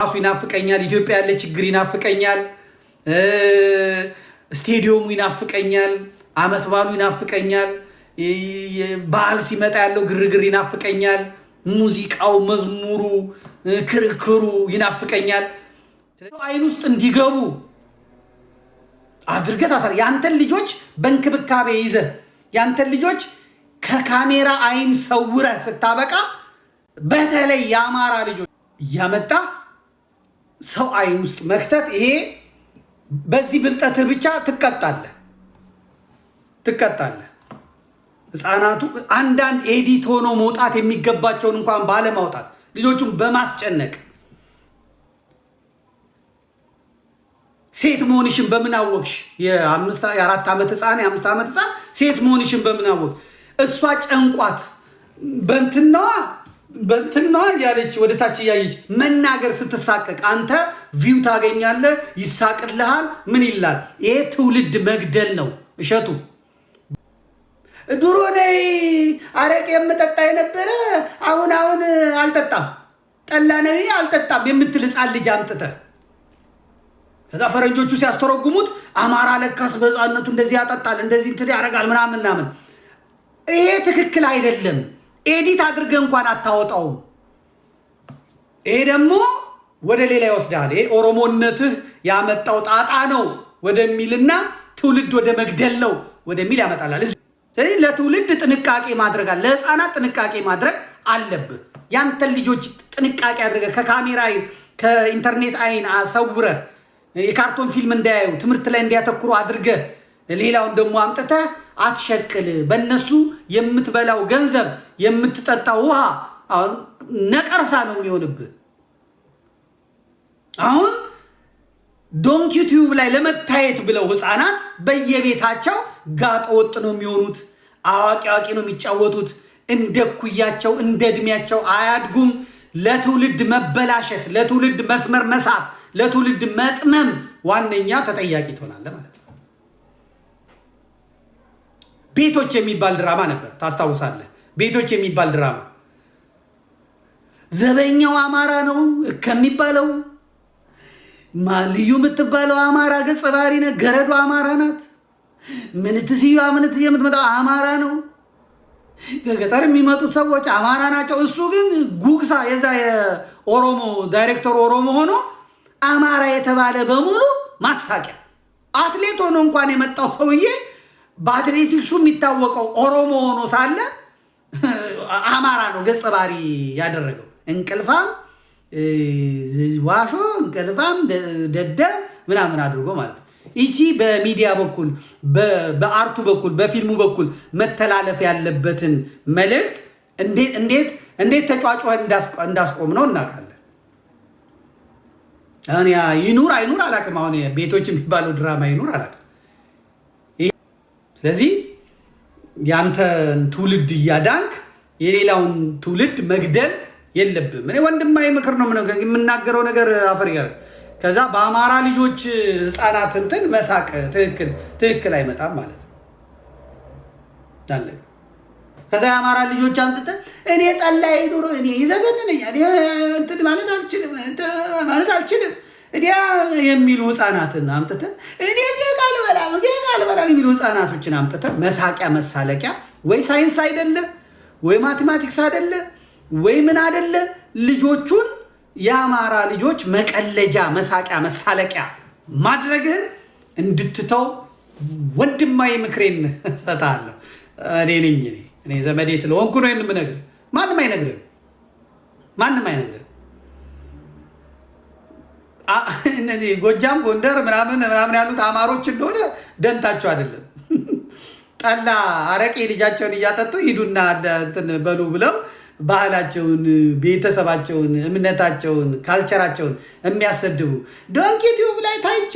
አፉ ይናፍቀኛል። ኢትዮጵያ ያለ ችግር ይናፍቀኛል። ስቴዲየሙ ይናፍቀኛል። አመት ባሉ ይናፍቀኛል። በዓል ሲመጣ ያለው ግርግር ይናፍቀኛል። ሙዚቃው፣ መዝሙሩ፣ ክርክሩ ይናፍቀኛል። አይን ውስጥ እንዲገቡ አድርገህ ታሳር። ያንተን ልጆች በእንክብካቤ ይዘህ ያንተን ልጆች ከካሜራ አይን ሰውረህ ስታበቃ በተለይ የአማራ ልጆች እያመጣ ሰው አይን ውስጥ መክተት፣ ይሄ በዚህ ብልጠትህ ብቻ ትቀጣለህ። ህፃናቱ አንዳንድ ኤዲት ሆኖ መውጣት የሚገባቸውን እንኳን ባለማውጣት ልጆቹን በማስጨነቅ ሴት መሆንሽን በምን አወቅሽ? የ4 ዓመት ህፃን የ5 ዓመት ህፃን ሴት መሆንሽን በምን አወቅሽ? እሷ ጨንቋት በእንትናዋ ያለች ወደ ታች እያየች መናገር ስትሳቀቅ አንተ ቪው ታገኛለህ፣ ይሳቅልሃል። ምን ይላል? ይሄ ትውልድ መግደል ነው። እሸቱ ድሮ ነይ አረቄ የምጠጣ የነበረ አሁን አልጠጣም፣ ጠላ ነው አልጠጣም የምትል ህፃን ልጅ አምጥተህ ከዛ ፈረንጆቹ ሲያስተረጉሙት አማራ ለካስ በህፃንነቱ እንደዚህ ያጠጣል፣ እንደዚህ እንትን ያደርጋል ምናምን። ይሄ ትክክል አይደለም። ኤዲት አድርገህ እንኳን አታወጣውም። ይሄ ደግሞ ወደ ሌላ ይወስዳል። ይሄ ኦሮሞነትህ ያመጣው ጣጣ ነው ወደሚልና ትውልድ ወደ መግደል ነው ወደሚል ያመጣላል። ስለዚህ ለትውልድ ጥንቃቄ ማድረግ አለ። ለህፃናት ጥንቃቄ ማድረግ አለብህ። ያንተን ልጆች ጥንቃቄ አድርገህ ከካሜራ አይን ከኢንተርኔት አይን አሰውረህ የካርቶን ፊልም እንዳያዩ ትምህርት ላይ እንዲያተኩሩ አድርገህ ሌላውን ደግሞ አምጥተህ አትሸቅል። በእነሱ የምትበላው ገንዘብ የምትጠጣው ውሃ ነቀርሳ ነው የሚሆንብህ። አሁን ዶንኪ ቲዩብ ላይ ለመታየት ብለው ህፃናት በየቤታቸው ጋጠ ወጥ ነው የሚሆኑት። አዋቂ ነው የሚጫወቱት። እንደ ኩያቸው እንደ እድሜያቸው አያድጉም። ለትውልድ መበላሸት፣ ለትውልድ መስመር መሳት፣ ለትውልድ መጥመም ዋነኛ ተጠያቂ ትሆናለህ ማለት ነው። ቤቶች የሚባል ድራማ ነበር፣ ታስታውሳለህ? ቤቶች የሚባል ድራማ ዘበኛው አማራ ነው ከሚባለው ልዩ የምትባለው አማራ ገጸ ባህሪ ነ ገረዶ አማራ ናት። ምንትስዩ የምትመጣው አማራ ነው። ከገጠር የሚመጡት ሰዎች አማራ ናቸው። እሱ ግን ጉግሳ የዛ የኦሮሞ ዳይሬክተር ኦሮሞ ሆኖ አማራ የተባለ በሙሉ ማሳቂያ። አትሌት ሆኖ እንኳን የመጣው ሰውዬ በአትሌቲክሱ የሚታወቀው ኦሮሞ ሆኖ ሳለ አማራ ነው ገጸ ባህሪ ያደረገው። እንቅልፋም ዋሾ፣ እንቅልፋም ደደብ ምናምን አድርጎ ማለት ነው። ይቺ በሚዲያ በኩል በአርቱ በኩል በፊልሙ በኩል መተላለፍ ያለበትን መልእክት እንዴት ተጫዋጭ እንዳስቆም ነው እናውቃለን። ይኑር አይኑር አላውቅም። አሁን ቤቶች የሚባለው ድራማ ይኑር አላውቅም። ስለዚህ ያንተን ትውልድ እያዳንክ የሌላውን ትውልድ መግደል የለብም። እኔ ወንድማዊ ምክር ነው የምናገረው ነገር አፈር ይገር። ከዛ በአማራ ልጆች ህፃናት እንትን መሳቅ ትክክል አይመጣም ማለት ነው። ከዛ የአማራ ልጆች አንጥተህ እኔ ጠላ ይኑር እኔ ይዘገንነኛል እንትን ማለት አልችልም እኔ የሚሉ ህፃናትን አምጥተህ እኔ ቃል በላ የሚሉ ህፃናቶችን አምጥተህ መሳቂያ መሳለቂያ፣ ወይ ሳይንስ አይደለ ወይ ማቴማቲክስ አይደለ ወይ ምን አይደለ፣ ልጆቹን የአማራ ልጆች መቀለጃ መሳቂያ መሳለቂያ ማድረግህን እንድትተው ወንድማዊ ምክሬን ሰጣለሁ። እኔ ዘመዴ ስለሆንኩ ነው የምነግርህ። ማንም አይነግርህም። እነዚህ ጎጃም ጎንደር ምናምን ያሉት አማሮች እንደሆነ ደንታቸው አይደለም። ጠላ አረቄ ልጃቸውን እያጠጡ ሂዱና እንትን በሉ ብለው ባህላቸውን፣ ቤተሰባቸውን፣ እምነታቸውን፣ ካልቸራቸውን የሚያሰድቡ ዶንኪ ቲዩብ ላይ ታይቼ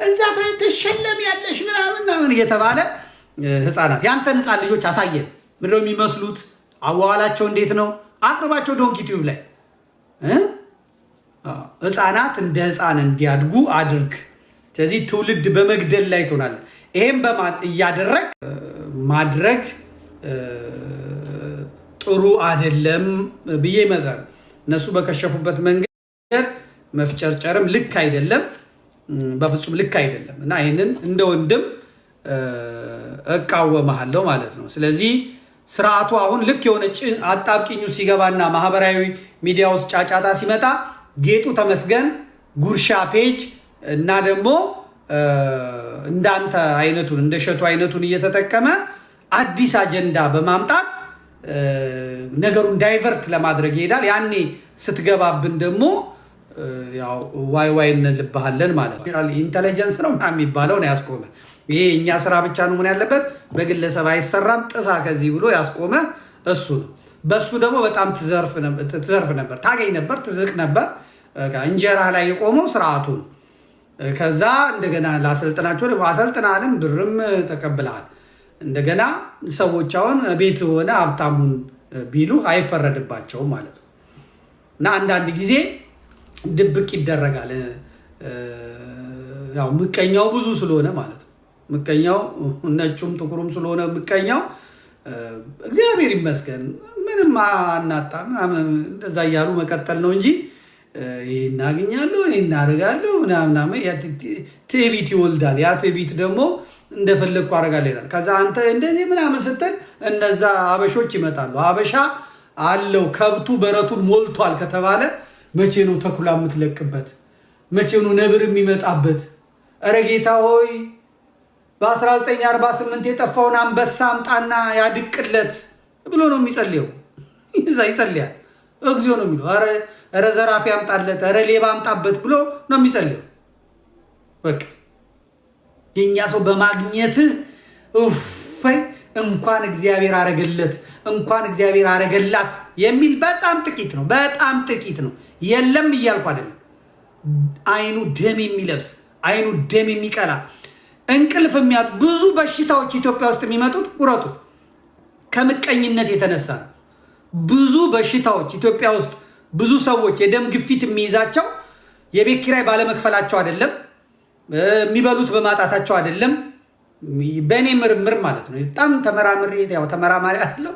እዛ ተሸለም ያለሽ ምናምን እየተባለ ህፃናት ያንተን ህፃን ልጆች አሳየን። ምንድነው የሚመስሉት? አዋዋላቸው እንዴት ነው? አቅርባቸው ዶንኪ ቲዩብ ላይ ህፃናት እንደ ህፃን እንዲያድጉ አድርግ። ስለዚህ ትውልድ በመግደል ላይ ትሆናለህ። ይሄን እያደረግ ማድረግ ጥሩ አይደለም ብዬ ይመጣል። እነሱ በከሸፉበት መንገድ መፍጨርጨርም ልክ አይደለም፣ በፍጹም ልክ አይደለም እና ይህንን እንደ ወንድም እቃወማለሁ ማለት ነው። ስለዚህ ስርዓቱ አሁን ልክ የሆነ አጣብቂኙ ሲገባና ማህበራዊ ሚዲያ ውስጥ ጫጫታ ሲመጣ ጌጡ ተመስገን ጉርሻ ፔጅ እና ደግሞ እንዳንተ አይነቱን እንደሸቱ አይነቱን እየተጠቀመ አዲስ አጀንዳ በማምጣት ነገሩን ዳይቨርት ለማድረግ ይሄዳል። ያኔ ስትገባብን ደግሞ ያው ዋይ ዋይ እንልብሃለን ማለት ነው። ኢንተለጀንስ ነው የሚባለው ነው ያስቆመ። ይሄ እኛ ስራ ብቻ ነው ምን ያለበት፣ በግለሰብ አይሰራም። ጥፋ ከዚህ ብሎ ያስቆመ እሱ ነው። በሱ ደግሞ በጣም ትዘርፍ ነበር፣ ታገኝ ነበር፣ ትዝቅ ነበር። እንጀራ ላይ የቆመው ስርዓቱ ነው። ከዛ እንደገና ላሰልጥናቸው ደግሞ አሰልጥናልም፣ ብርም ተቀብለሃል። እንደገና ሰዎች አሁን ቤት ሆነ ሀብታሙን ቢሉ አይፈረድባቸውም ማለት ነው። እና አንዳንድ ጊዜ ድብቅ ይደረጋል። ያው ምቀኛው ብዙ ስለሆነ ማለት ነው። ምቀኛው ነጩም ጥቁሩም ስለሆነ ምቀኛው እግዚአብሔር ይመስገን ምንም አናጣ ምናምን እንደዛ እያሉ መቀጠል ነው እንጂ ይሄን አገኛለሁ ይሄን አደርጋለሁ ምናምን ትዕቢት ይወልዳል። ያ ትዕቢት ደግሞ እንደፈለግኩ አደርጋለሁ ይላል። ከዛ አንተ እንደዚህ ምናምን ስትል እነዛ አበሾች ይመጣሉ። አበሻ አለው ከብቱ በረቱን ሞልቷል ከተባለ መቼ ነው ተኩላ የምትለቅበት? መቼ ነው ነብር የሚመጣበት? ኧረ ጌታ ሆይ በ1948 የጠፋውን አንበሳ አምጣና ያድቅለት ብሎ ነው የሚጸልየው። ይጸልያል። እግዚኦ ነው የሚለው። ኧረ ዘራፊ አምጣለት፣ ኧረ ሌባ አምጣበት ብሎ ነው የሚጸልየው። በቃ የእኛ ሰው በማግኘትህ እንኳን እግዚአብሔር አረገለት እንኳን እግዚአብሔር አረገላት የሚል በጣም ጥቂት ነው። በጣም ጥቂት ነው። የለም እያልኩ አይደለም። አይኑ ደም የሚለብስ አይኑ ደም የሚቀላ እንቅልፍ ብዙ በሽታዎች ኢትዮጵያ ውስጥ የሚመጡት ቁረጡ ከምቀኝነት የተነሳ ነው። ብዙ በሽታዎች ኢትዮጵያ ውስጥ ብዙ ሰዎች የደም ግፊት የሚይዛቸው የቤት ኪራይ ባለመክፈላቸው አይደለም፣ የሚበሉት በማጣታቸው አይደለም። በእኔ ምርምር ማለት ነው። በጣም ተመራምሬ ያው ተመራማሪ አለው።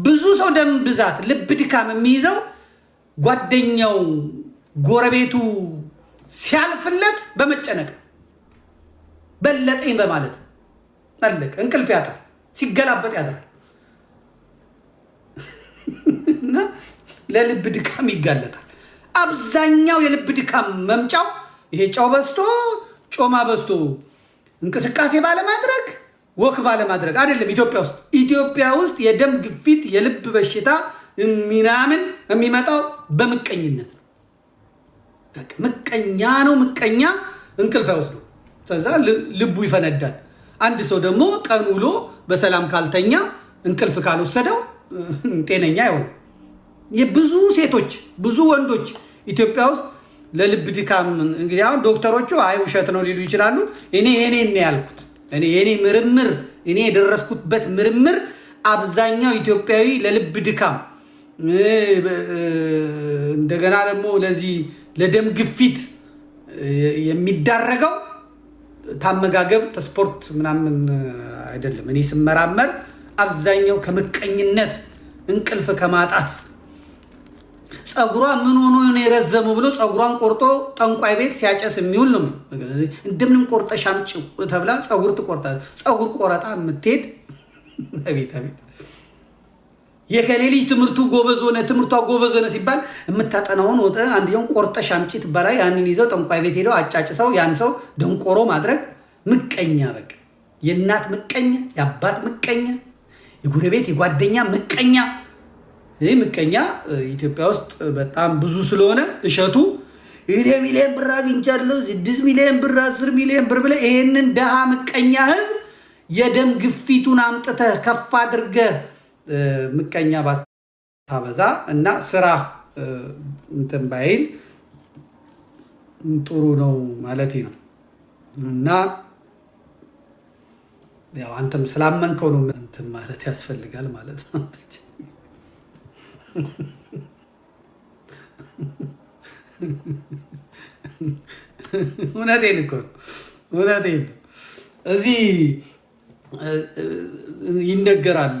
ብዙ ሰው ደም ብዛት፣ ልብ ድካም የሚይዘው ጓደኛው ጎረቤቱ ሲያልፍለት በመጨነቅ በለጠኝ በማለት አለቀ። እንቅልፍ ያጣል፣ ሲገላበጥ ያጣል እና ለልብ ድካም ይጋለጣል። አብዛኛው የልብ ድካም መምጫው ይሄ ጨው በዝቶ ጮማ በዝቶ እንቅስቃሴ ባለማድረግ ወክ ባለማድረግ አይደለም። ኢትዮጵያ ውስጥ የደም ግፊት የልብ በሽታ ምናምን የሚመጣው በምቀኝነት ነው። ምቀኛ ነው። ምቀኛ እንቅልፍ አይወስደው፣ ከዛ ልቡ ይፈነዳል። አንድ ሰው ደግሞ ቀን ውሎ በሰላም ካልተኛ እንቅልፍ ካልወሰደው ጤነኛ አይሆንም። የብዙ ሴቶች ብዙ ወንዶች ኢትዮጵያ ውስጥ ለልብ ድካም እንግዲህ አሁን ዶክተሮቹ አይ ውሸት ነው ሊሉ ይችላሉ። እኔ ያልኩት የኔ ምርምር እኔ የደረስኩበት ምርምር አብዛኛው ኢትዮጵያዊ ለልብ ድካም እንደገና ደግሞ ለዚህ ለደም ግፊት የሚዳረገው ታመጋገብ ስፖርት ምናምን አይደለም። እኔ ስመራመር አብዛኛው ከምቀኝነት እንቅልፍ ከማጣት ጸጉሯ ምን ሆኖ ነው የረዘመው ብሎ ጸጉሯን ቆርጦ ጠንቋይ ቤት ሲያጨስ የሚውል ነው። እንደምንም ቆርጠሽ አምጪው ተብላ ጸጉር ትቆርጣ ጸጉር ቆረጣ የምትሄድ አቤት የከሌ ልጅ ትምህርቷ ጎበዝ ሆነ ሲባል የምታጠናውን ወጣ አንዲውን ቆርጠሽ አምጪ ትባላ። ያንን ይዘው ጠንቋይ ቤት ሄደው አጫጭሰው ያን ሰው ደንቆሮ ማድረግ ምቀኛ። በቃ የእናት ምቀኛ፣ የአባት ምቀኛ፣ የጎረቤት የጓደኛ ምቀኛ። ይህ ምቀኛ ኢትዮጵያ ውስጥ በጣም ብዙ ስለሆነ እሸቱ ይሄ ሚሊዮን ብር አግኝቻለሁ 6 ሚሊዮን ብር 10 ሚሊዮን ብር ብለህ ይሄንን ደሃ ምቀኛ ህዝብ የደም ግፊቱን አምጥተህ ከፍ አድርገህ ምቀኛ ባታበዛ እና ስራ እንትን ባይል ጥሩ ነው ማለት ነው። እና ያው አንተም ስላመንከው ነው እንትን ማለት ያስፈልጋል ማለት ነው። እውነቴን እኮ እውነቴን እዚህ ይነገራል።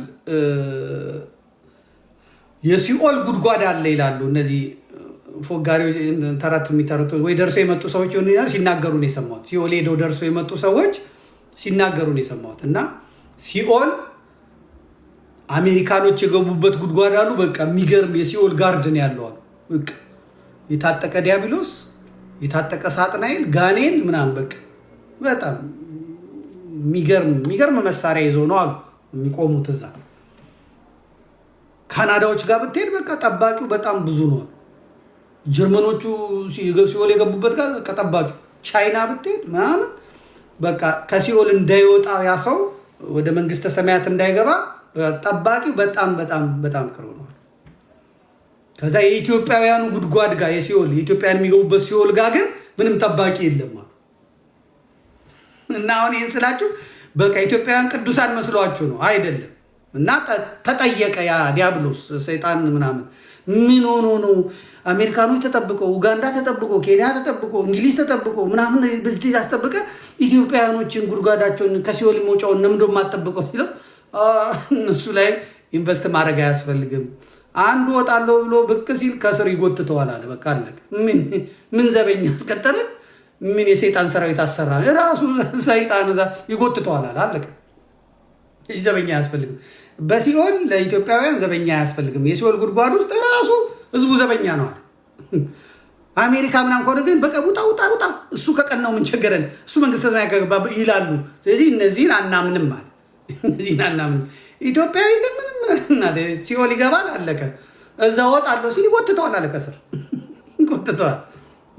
የሲኦል ጉድጓድ አለ ይላሉ እነዚህ ፎጋሪዎች ተረት የሚተረቱ ወይ ደርሰው የመጡ ሰዎች ይሆናል ሲናገሩ ነው የሰማሁት። ሲኦል ሄደው ደርሰው የመጡ ሰዎች ሲናገሩ ነው የሰማሁት። እና ሲኦል አሜሪካኖች የገቡበት ጉድጓድ አሉ። በቃ የሚገርም የሲኦል ጋርድን ያለው አሉ። በቃ የታጠቀ ዲያብሎስ፣ የታጠቀ ሳጥናኤል፣ ጋኔል ምናምን በቃ በጣም የሚገርም መሳሪያ ይዞ ነው አሉ የሚቆሙት እዛ። ካናዳዎች ጋር ብትሄድ በቃ ጠባቂው በጣም ብዙ ነው። ጀርመኖቹ ሲኦል የገቡበት ጋር ከጠባቂው ቻይና ብትሄድ ምናምን በቃ ከሲኦል እንዳይወጣ ያ ሰው ወደ መንግስተ ሰማያት እንዳይገባ ጠባቂው በጣም ቅርብ ነው። ከዛ የኢትዮጵያውያኑ ጉድጓድ ጋር የኢትዮጵያን የሚገቡበት ሲኦል ጋር ግን ምንም ጠባቂ የለም። እና አሁን ይህን ስላችሁ በቃ ኢትዮጵያውያን ቅዱሳን መስሏችሁ ነው አይደለም። እና ተጠየቀ ያ ዲያብሎስ ሰይጣን ምናምን ምን ሆኖ ነው አሜሪካኖች ተጠብቆ፣ ኡጋንዳ ተጠብቆ፣ ኬንያ ተጠብቆ፣ እንግሊዝ ተጠብቆ ምናምን በዚህ ያስጠብቀ ኢትዮጵያውያኖችን ጉድጓዳቸውን ከሲኦል መውጫውን ነምዶ ማጠብቀው ሲለው እሱ ላይ ኢንቨስት ማድረግ አያስፈልግም። አንዱ ወጣለው ብሎ ብቅ ሲል ከስር ይጎትተዋል አለ። በቃ አለቀ። ምን ዘበኛ አስቀጠለ? ምን የሰይጣን ሰራዊት አሰራ? ራሱ ሰይጣን ይጎትተዋል አለ። አለቀ። ዘበኛ አያስፈልግም። በሲኦል ለኢትዮጵያውያን ዘበኛ አያስፈልግም። የሲኦል ጉድጓድ ውስጥ ራሱ ህዝቡ ዘበኛ ነው አለ። አሜሪካ ምናምን ከሆነ ግን በቃ ውጣ እሱ ከቀናው ምን ቸገረን፣ እሱ መንግስተ ሰማያት ከገባ ይላሉ። ስለዚህ እነዚህን አናምንም አለ። እነዚህን አናምንም። ኢትዮጵያዊ ግን ምንም ሲኦል ይገባል፣ አለቀ። እዛ ወጣለሁ ሲል ይጎትተዋል አለ። ከስር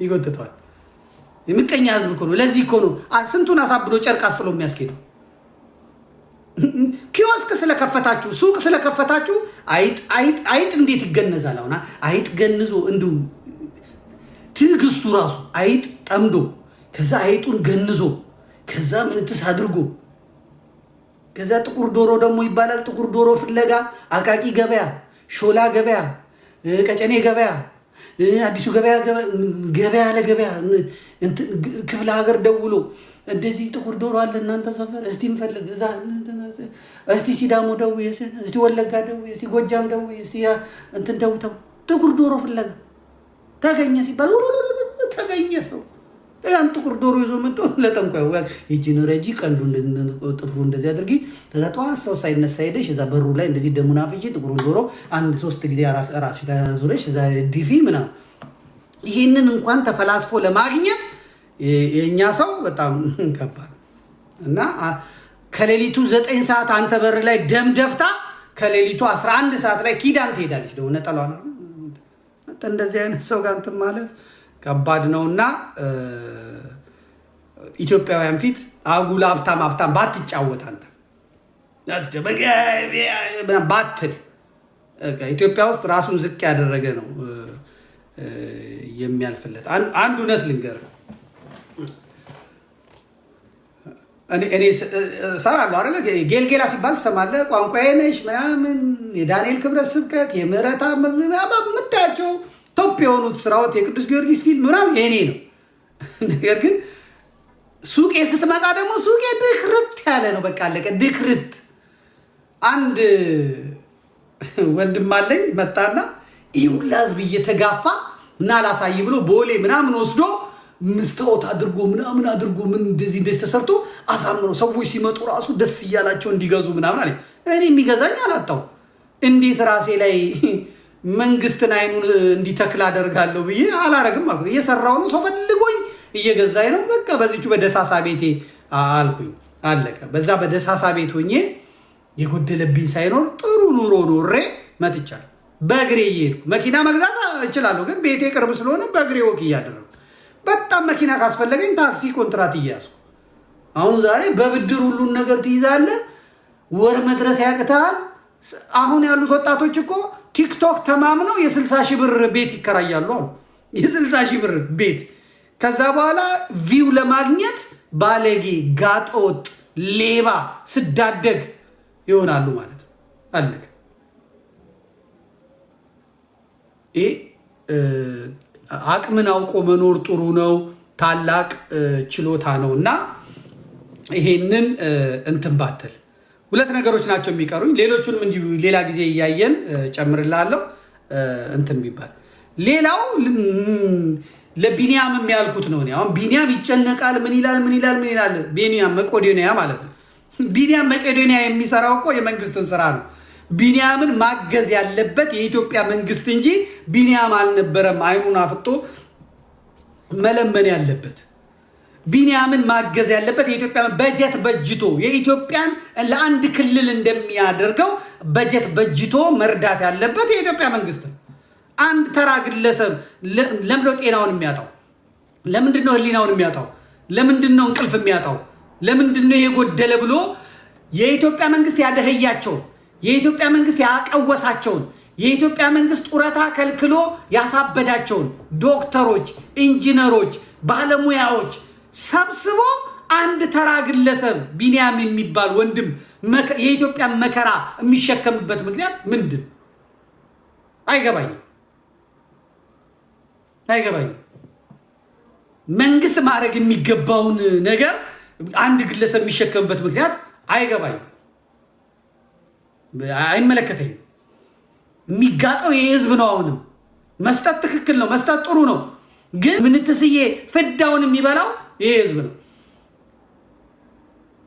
ይጎትተዋል። የምቀኛ ህዝብ እኮ ነው። ለዚህ እኮ ነው ስንቱን አሳብዶ ጨርቅ አስጥሎ የሚያስኬደው። ኪዮስክ ስለከፈታችሁ፣ ሱቅ ስለከፈታችሁ አይጥ እንዴት ይገነዛል? አሁን አይጥ ገንዞ እንዲሁ ትዕግስቱ ራሱ አይጥ ጠምዶ ከዛ አይጡን ገንዞ ከዛ ምንትስ አድርጎ ከዛ ጥቁር ዶሮ ደግሞ ይባላል። ጥቁር ዶሮ ፍለጋ አቃቂ ገበያ፣ ሾላ ገበያ፣ ቀጨኔ ገበያ፣ አዲሱ ገበያ ለገበያ ክፍለ ሀገር ደውሎ እንደዚህ ጥቁር ዶሮ አለ እናንተ ሰፈር እስቲ እንፈልግ፣ እዛ እስቲ ሲዳሞ ደውዬ፣ እስቲ ወለጋ ደውዬ፣ እስቲ ጎጃም ደውዬ፣ እስቲ እንትን ደውተው ጥቁር ዶሮ ፍለጋ ተገኘ ሲባል ተገኘ ሰው ያን ጥቁር ዶሮ ይዞ መጥቶ ለጠንቋዩ ይጂን ረጂ ቀንዱ ጥፍሩ እንደዚህ አድርጊ ተዛጣው ሰው ሳይነሳ ሄደሽ እዛ በሩ ላይ እንደዚህ ደሙና ፍጂ ጥቁር ዶሮ አንድ 3 ጊዜ ራስ ዙረሽ እዛ ዲቪ ምናምን ይሄንን እንኳን ተፈላስፎ ለማግኘት የኛ ሰው በጣም ከባድ እና ከሌሊቱ 9 ሰዓት አንተ በር ላይ ደም ደፍታ ከሌሊቱ 11 ሰዓት ላይ ኪዳን ትሄዳለች። ነው ነጠላው ነው እንደዚህ አይነት ሰው ጋር እንትን ማለት ከባድ ነውና ኢትዮጵያውያን ፊት አጉል ሀብታም ባትጫወት አንተ ባትል ኢትዮጵያ ውስጥ ራሱን ዝቅ ያደረገ ነው የሚያልፍለት። አንድ እውነት ልንገር፣ እኔ ሰራለሁ አይደለ? ጌልጌላ ሲባል ትሰማለህ። ቋንቋዬ ነሽ ምናምን የዳንኤል ክብረት ስብከት የምህረት የምታያቸው ቶፕ የሆኑት ስራዎች የቅዱስ ጊዮርጊስ ፊልም ምናምን የኔ ነው። ነገር ግን ሱቄ ስትመጣ ደግሞ ሱቄ ድክርት ያለ ነው። በቃ አለቀ። ድክርት። አንድ ወንድም አለኝ መጣና ይሁላ ህዝብ እየተጋፋ እና ላሳይ ብሎ ቦሌ ምናምን ወስዶ መስታወት አድርጎ ምናምን አድርጎ ምን እንደዚህ ተሰርቶ አሳምሮ ሰዎች ሲመጡ ራሱ ደስ እያላቸው እንዲገዙ ምናምን አለ። እኔ የሚገዛኝ አላጣው። እንዴት ራሴ ላይ መንግስትን አይኑን እንዲተክል አደርጋለሁ ብዬ አላረግም አልኩ። እየሰራው ነው፣ ሰው ፈልጎኝ እየገዛኝ ነው። በቃ በዚቹ በደሳሳ ቤቴ አልኩኝ፣ አለቀ። በዛ በደሳሳ ቤት ሆኜ የጎደለብኝ ሳይኖር ጥሩ ኑሮ ኖሬ መጥቻለሁ። በእግሬ እየሄድኩ መኪና መግዛት እችላለሁ፣ ግን ቤቴ ቅርብ ስለሆነ በእግሬ ወክ እያደረጉ በጣም መኪና ካስፈለገኝ ታክሲ ኮንትራት እያያዝኩ አሁን ዛሬ በብድር ሁሉን ነገር ትይዛለህ፣ ወር መድረስ ያቅታል። አሁን ያሉት ወጣቶች እኮ ቲክቶክ ተማምነው የ60 ሺህ ብር ቤት ይከራያሉ አሉ። የ60 ሺህ ብር ቤት ከዛ በኋላ ቪው ለማግኘት ባለጌ፣ ጋጠወጥ፣ ሌባ፣ ስዳደግ ይሆናሉ ማለት አለቀ። አቅምን አውቆ መኖር ጥሩ ነው፣ ታላቅ ችሎታ ነው። እና ይሄንን እንትን ባትል። ሁለት ነገሮች ናቸው የሚቀሩኝ። ሌሎቹንም እንዲሁ ሌላ ጊዜ እያየን ጨምርላለሁ። እንትን ቢባል ሌላው ለቢኒያም የሚያልኩት ነው። አሁን ቢኒያም ይጨነቃል። ምን ይላል? ቢኒያም መቄዶንያ ማለት ነው። ቢኒያም መቄዶንያ የሚሰራው እኮ የመንግስትን ስራ ነው። ቢኒያምን ማገዝ ያለበት የኢትዮጵያ መንግስት እንጂ ቢኒያም አልነበረም አይኑን አፍጦ መለመን ያለበት። ቢኒያምን ማገዝ ያለበት የኢትዮጵያ በጀት በጅቶ የኢትዮጵያን ለአንድ ክልል እንደሚያደርገው በጀት በጅቶ መርዳት ያለበት የኢትዮጵያ መንግስት ነው። አንድ ተራ ግለሰብ ለምንድነው ጤናውን የሚያጣው? ለምንድነው ህሊናውን የሚያጣው? ለምንድነው እንቅልፍ የሚያጣው? ለምንድነው የጎደለ ብሎ የኢትዮጵያ መንግስት ያደህያቸውን፣ የኢትዮጵያ መንግስት ያቀወሳቸውን፣ የኢትዮጵያ መንግስት ጡረታ ከልክሎ ያሳበዳቸውን ዶክተሮች፣ ኢንጂነሮች፣ ባለሙያዎች ሰብስቦ አንድ ተራ ግለሰብ ቢኒያም የሚባል ወንድም የኢትዮጵያ መከራ የሚሸከምበት ምክንያት ምንድን? አይገባኝም። መንግስት ማድረግ የሚገባውን ነገር አንድ ግለሰብ የሚሸከምበት ምክንያት አይገባኝም፣ አይመለከተኝም። የሚጋጠው የህዝብ ነው። አሁንም መስጠት ትክክል ነው፣ መስጠት ጥሩ ነው። ግን ምንትስዬ ፍዳውን የሚበላው ይሄ ህዝብ ነው።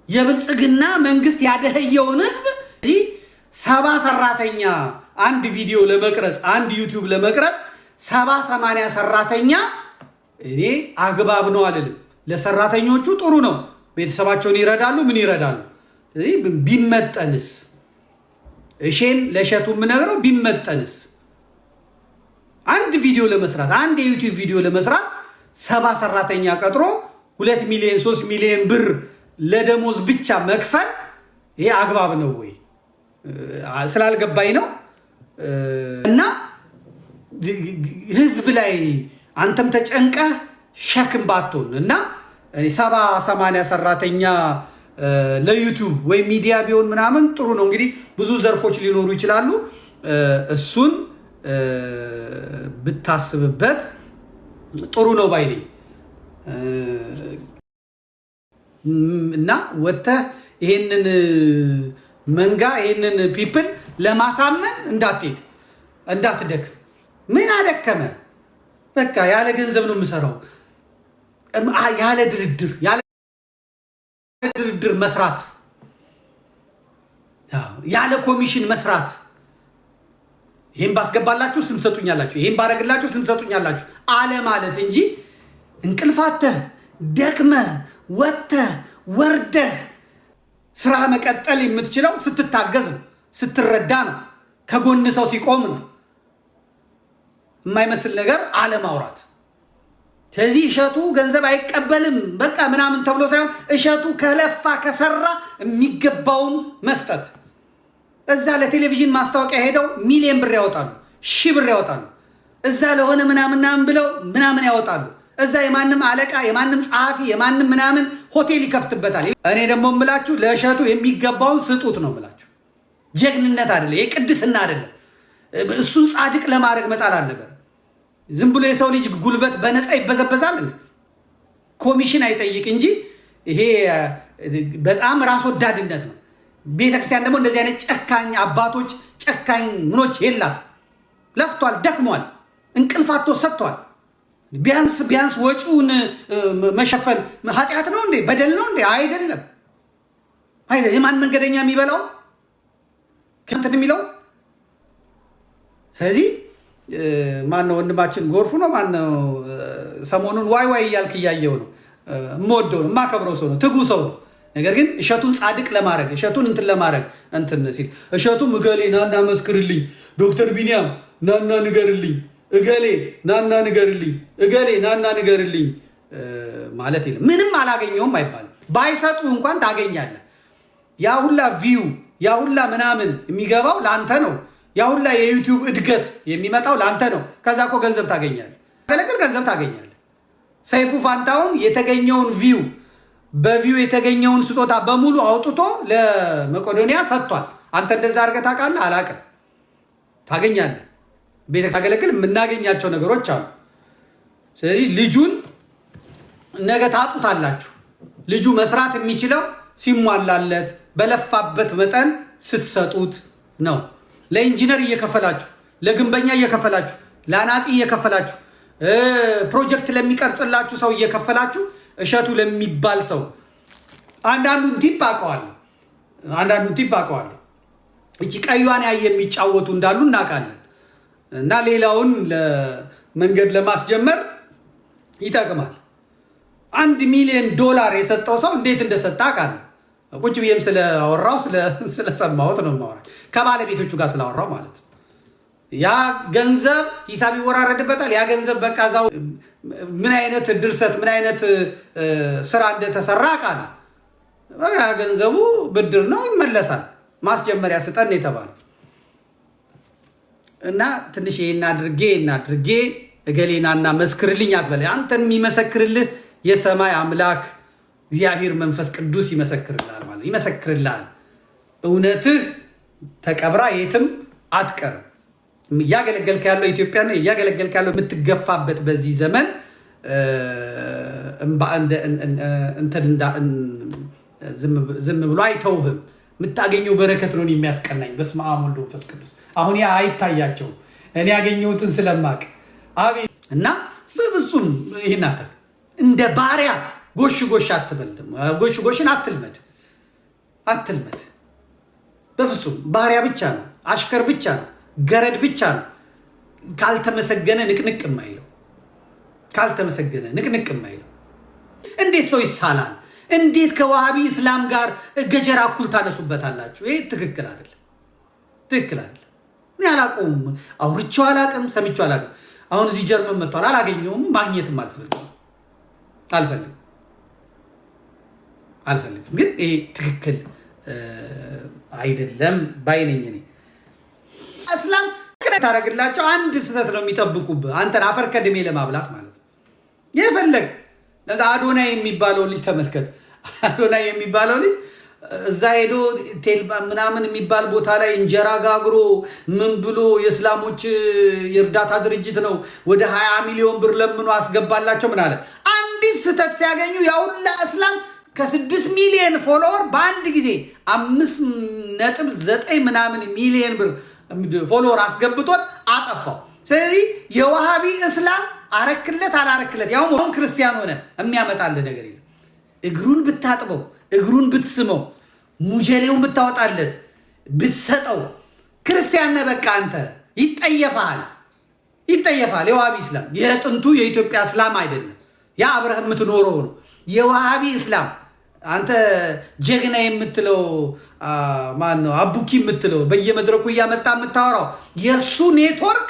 የብልጽግና መንግስት ያደህየውን ህዝብ ሰባ ሰራተኛ አንድ ቪዲዮ ለመቅረጽ አንድ ዩቲዩብ ለመቅረጽ 70-80 ሰራተኛ እኔ አግባብ ነው አልልም። ለሰራተኞቹ ጥሩ ነው፣ ቤተሰባቸውን ይረዳሉ፣ ምን ይረዳሉ። ስለዚህ ቢመጠንስ እሺን ለሸቱ የምነግረው ቢመጠንስ አንድ ቪዲዮ ለመስራት አንድ የዩቲዩብ ቪዲዮ ለመስራት 70 ሰራተኛ ቀጥሮ 2 ሚሊዮን 3 ሚሊዮን ብር ለደሞዝ ብቻ መክፈል ይሄ አግባብ ነው ወይ? ስላልገባኝ ነው። እና ህዝብ ላይ አንተም ተጨንቀህ ሸክም ባትሆን እና 70-80 ሰራተኛ ለዩቲዩብ ወይ ሚዲያ ቢሆን ምናምን ጥሩ ነው። እንግዲህ ብዙ ዘርፎች ሊኖሩ ይችላሉ። እሱን ብታስብበት ጥሩ ነው ባይ ነኝ። እና ወጥተህ ይሄንን መንጋ ይሄንን ፒፕል ለማሳመን እንዳትደክም። ምን አደከመ? በቃ ያለ ገንዘብ ነው የምሰራው፣ ያለ ድርድር መስራት፣ ያለ ኮሚሽን መስራት። ይሄን ባስገባላችሁ ስም ሰጡኛላችሁ፣ ይሄን ባረግላችሁ ስም ሰጡኛላችሁ አለ ማለት እንጂ እንቅልፋተህ ደክመህ ወጥተህ ወርደህ ስራ መቀጠል የምትችለው ስትታገዝ ነው፣ ስትረዳ ነው፣ ከጎን ሰው ሲቆም ነው። የማይመስል ነገር አለማውራት። ስለዚህ እሸቱ ገንዘብ አይቀበልም በቃ ምናምን ተብሎ ሳይሆን እሸቱ ከለፋ ከሰራ የሚገባውን መስጠት። እዛ ለቴሌቪዥን ማስታወቂያ ሄደው ሚሊዮን ብር ያወጣሉ፣ 1000 ብር ያወጣሉ። እዛ ለሆነ ምናምን ብለው ምናምን ያወጣሉ። እዛ የማንም አለቃ የማንም ጸሐፊ የማንም ምናምን ሆቴል ይከፍትበታል። እኔ ደግሞ የምላችሁ ለእሸቱ የሚገባውን ስጡት ነው የምላችሁ። ጀግንነት አይደለም፣ የቅድስና አይደለም። እሱን ጻድቅ ለማድረግ መጣል አለበት። ዝም ብሎ የሰው ልጅ ጉልበት በነፃ ይበዘበዛል። ኮሚሽን አይጠይቅ እንጂ ይሄ በጣም ራስ ወዳድነት ነው። ቤተክርስቲያን ደግሞ እንደዚህ አይነት ጨካኝ አባቶች ጨካኝ ምኖች የላት። ለፍቷል፣ ደክሟል፣ እንቅልፋቶ ሰጥቷል። ቢያንስ ወጪውን መሸፈን ኃጢአት ነው እንዴ? በደል ነው እንዴ? አይደለም። የማን መንገደኛ የሚበላው ከንትን የሚለው። ስለዚህ ማነው ወንድማችን ጎርፉ ነው ማነው ሰሞኑን ዋይ እያልክ እያየው ነው። የምወደው ነው የማከብረው ሰው ነው፣ ትጉ ሰው ነው። ነገር ግን እሸቱን ጻድቅ ለማድረግ እሸቱን እንትን ለማድረግ እንትን ሲል እሸቱም እገሌ ናና መስክርልኝ፣ ዶክተር ቢኒያም ናና ንገርልኝ፣ እገሌ ናና ንገርልኝ፣ እገሌ ናና ንገርልኝ ማለት የለም። ምንም አላገኘውም አይባልም። ባይሰጡ እንኳን ታገኛለህ። ያ ሁላ ቪው ያ ሁላ ምናምን የሚገባው ለአንተ ነው። ያ ሁላ የዩቲዩብ እድገት የሚመጣው ለአንተ ነው። ከዛ እኮ ገንዘብ ታገኛለህ፣ ከለቅል ገንዘብ ታገኛለህ። ሰይፉ ፋንታውን የተገኘውን ቪው በቪው የተገኘውን ስጦታ በሙሉ አውጥቶ ለመቄዶንያ ሰጥቷል። አንተ እንደዛ አድርገህ ታውቃለህ? አላውቅም። ታገኛለህ። ቤተ ታገለግል የምናገኛቸው ነገሮች አሉ። ስለዚህ ልጁን ነገ ታጡታላችሁ። ልጁ መስራት የሚችለው ሲሟላለት በለፋበት መጠን ስትሰጡት ነው። ለኢንጂነር እየከፈላችሁ፣ ለግንበኛ እየከፈላችሁ ለአናጺ እየከፈላችሁ ፕሮጀክት ለሚቀርጽላችሁ ሰው እየከፈላችሁ እሸቱ ለሚባል ሰው አንዳንዱን ቲፕ አውቀዋለሁ። እቺ ቀዩን ያየ የሚጫወቱ እንዳሉ እናውቃለን። እና ሌላውን ለመንገድ ለማስጀመር ይጠቅማል። $1 ሚሊዮን የሰጠው ሰው እንዴት እንደሰጠ አውቃለሁ። ቁጭ ብዬም ስለአወራው ስለሰማሁት ነው የማወራው፣ ከባለቤቶቹ ጋር ስላወራው ማለት ነው። ያ ገንዘብ ሂሳብ ይወራረድበታል። ያ ገንዘብ በቃ እዛው ምን አይነት ድርሰት ምን አይነት ስራ እንደተሰራ አውቃለሁ። ያ ገንዘቡ ብድር ነው፣ ይመለሳል። ማስጀመሪያ ስጠን የተባለ እና ትንሽ ይሄን አድርጌ እገሌናና መስክርልኝ አትበለ። አንተን የሚመሰክርልህ የሰማይ አምላክ እግዚአብሔር መንፈስ ቅዱስ ይመሰክርልሃል ማለት ይመሰክርልሃል። እውነትህ ተቀብራ የትም አትቀርም። እያገለገልክ ያለው ኢትዮጵያ ነው። እያገለገልክ ያለው የምትገፋበት በዚህ ዘመን ዝም ብሎ አይተውህም። የምታገኘው በረከት ነው የሚያስቀናኝ። በስመ አብ ወወልድ ወመንፈስ ቅዱስ። አሁን ያ አይታያቸውም፣ እኔ ያገኘሁትን ስለማቅ አቤት። እና በፍጹም ይህን እንደ ባሪያ ጎሽ አትበልም። ጎሽን አትልመድ። በፍጹም ባሪያ ብቻ ነው፣ አሽከር ብቻ ነው፣ ገረድ ብቻ ነው ካልተመሰገነ ንቅንቅ የማይለው። እንዴት ሰው ይሳላል? እንዴት ከዋሃቢ እስላም ጋር ገጀራ እኩል ታነሱበታላችሁ? ይሄ ትክክል አይደለም። እኔ አላውቀውም፣ አውርቼው አላውቅም፣ ሰምቼው አላውቅም። አሁን እዚህ ጀርመን መጥቷል፣ አላገኘውም፣ ማግኘትም አልፈልግም። ግን ይሄ ትክክል አይደለም ባይነኝ። እኔ እስላም ታደርግላቸው አንድ ስህተት ነው የሚጠብቁብህ፣ አንተን አፈር ከድሜ ለማብላት ማለት ነው። የፈለግ ለዛ አዶናይ የሚባለው ልጅ ተመልከት። አዶናይ የሚባለው ልጅ እዛ ሄዶ ቴልባ ምናምን የሚባል ቦታ ላይ እንጀራ ጋግሮ ምን ብሎ የእስላሞች የእርዳታ ድርጅት ነው ወደ 20 ሚሊዮን ብር ለምኖ አስገባላቸው። ምን አለ? አንዲት ስህተት ሲያገኙ ያውላ እስላም ከ6 ሚሊዮን ፎሎወር በአንድ ጊዜ 5.9 ምናምን ሚሊዮን ብር ፎሎወር አስገብቶት አጠፋው። ስለዚህ የዋሃቢ እስላም አረክለት አላረክለት ያው ክርስቲያን ሆነ የሚያመጣልህ ነገር የለም። እግሩን ብታጥበው፣ እግሩን ብትስመው፣ ሙጀሌውን ብታወጣለት፣ ብትሰጠው ክርስቲያን ነህ በቃ አንተ ይጠየፋል። የዋሃቢ እስላም የጥንቱ የኢትዮጵያ እስላም አይደለም። ያ አብረህ የምትኖረው ነው የዋሃቢ እስላም። አንተ ጀግና የምትለው ማን ነው? አቡኪ የምትለው በየመድረኩ እያመጣ የምታወራው የእሱ ኔትወርክ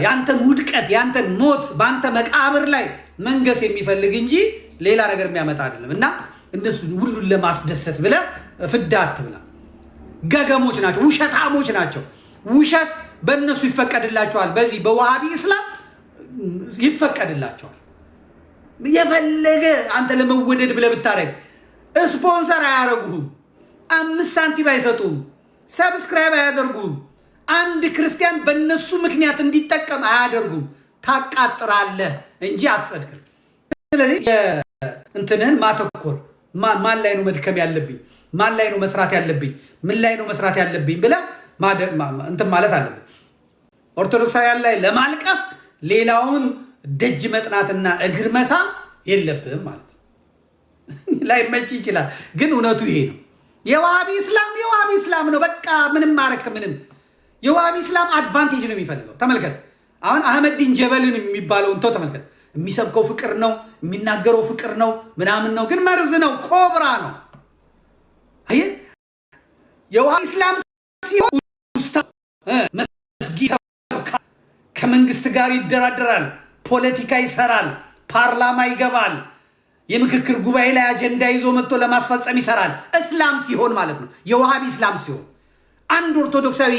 ያንተን ውድቀት ያንተን ሞት በአንተ መቃብር ላይ መንገስ የሚፈልግ እንጂ ሌላ ነገር የሚያመጣ አይደለም። እና እነሱ ሁሉን ለማስደሰት ብለህ ፍዳ አትብላ። ገገሞች ናቸው፣ ውሸታሞች ናቸው። ውሸት በእነሱ ይፈቀድላቸዋል፣ በዚህ በዋሃቢ እስላም ይፈቀድላቸዋል። የፈለገ አንተ ለመወደድ ብለህ ብታረግ ስፖንሰር አያደርጉህም፣ 5 ሳንቲም አይሰጡም፣ ሰብስክራይብ አያደርጉም። አንድ ክርስቲያን በእነሱ ምክንያት እንዲጠቀም አያደርጉም። ታቃጥራለህ እንጂ አትጸድቅም። ስለዚህ እንትንህን ማተኮር ማን ላይ ነው መድከም ያለብኝ፣ ማን ላይ ነው መስራት ያለብኝ፣ ምን ላይ ነው መስራት ያለብኝ ብለህ እንትን ማለት አለብን። ኦርቶዶክሳውያን ላይ ለማልቀስ ሌላውን ደጅ መጥናትና እግር መሳም የለብህም ማለት ላይመች ይችላል፣ ግን እውነቱ ይሄ ነው። የዋሃቢ እስላም ነው በቃ ምንም ማረክ ምንም። የዋሃቢ እስላም አድቫንቴጅ ነው የሚፈልገው። ተመልከት አሁን አህመዲን ጀበልን የሚባለውን ተው ተመልከት። የሚሰብከው ፍቅር ነው፣ የሚናገረው ፍቅር ነው፣ ምናምን ነው፣ ግን መርዝ ነው፣ ኮብራ ነው። አየህ የዋሃቢ እስላም ሲሆን መስጊድ ከመንግስት ጋር ይደራደራል፣ ፖለቲካ ይሰራል፣ ፓርላማ ይገባል፣ የምክክር ጉባኤ ላይ አጀንዳ ይዞ መጥቶ ለማስፈጸም ይሰራል። እስላም ሲሆን ማለት ነው። የዋሃቢ እስላም ሲሆን አንድ ኦርቶዶክሳዊ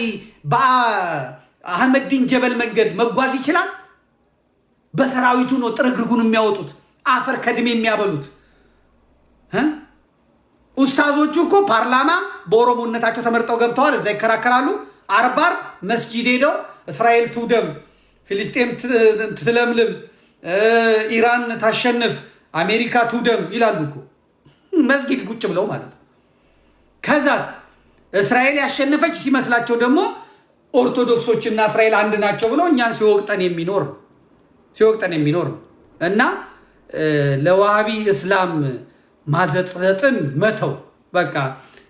በአህመዲን ጀበል መንገድ መጓዝ ይችላል? በሰራዊቱ ነው ጥርግርጉን የሚያወጡት፣ አፈር ከድሜ የሚያበሉት። ኡስታዞቹ እኮ ፓርላማ በኦሮሞነታቸው ተመርጠው ገብተዋል፣ እዛ ይከራከራሉ። አርባር መስጂድ ሄደው እስራኤል ትውደም፣ ፊልስጤም ትለምልም፣ ኢራን ታሸንፍ፣ አሜሪካ ትውደም ይላሉ እኮ መስጊድ ቁጭ ብለው ማለት ነው። ከዛ እስራኤል ያሸነፈች ሲመስላቸው ደግሞ ኦርቶዶክሶችና እስራኤል አንድ ናቸው ብሎ እኛን ሲወቅጠን የሚኖር ነው እና ለዋሃቢ እስላም ማዘጥዘጥን መተው በቃ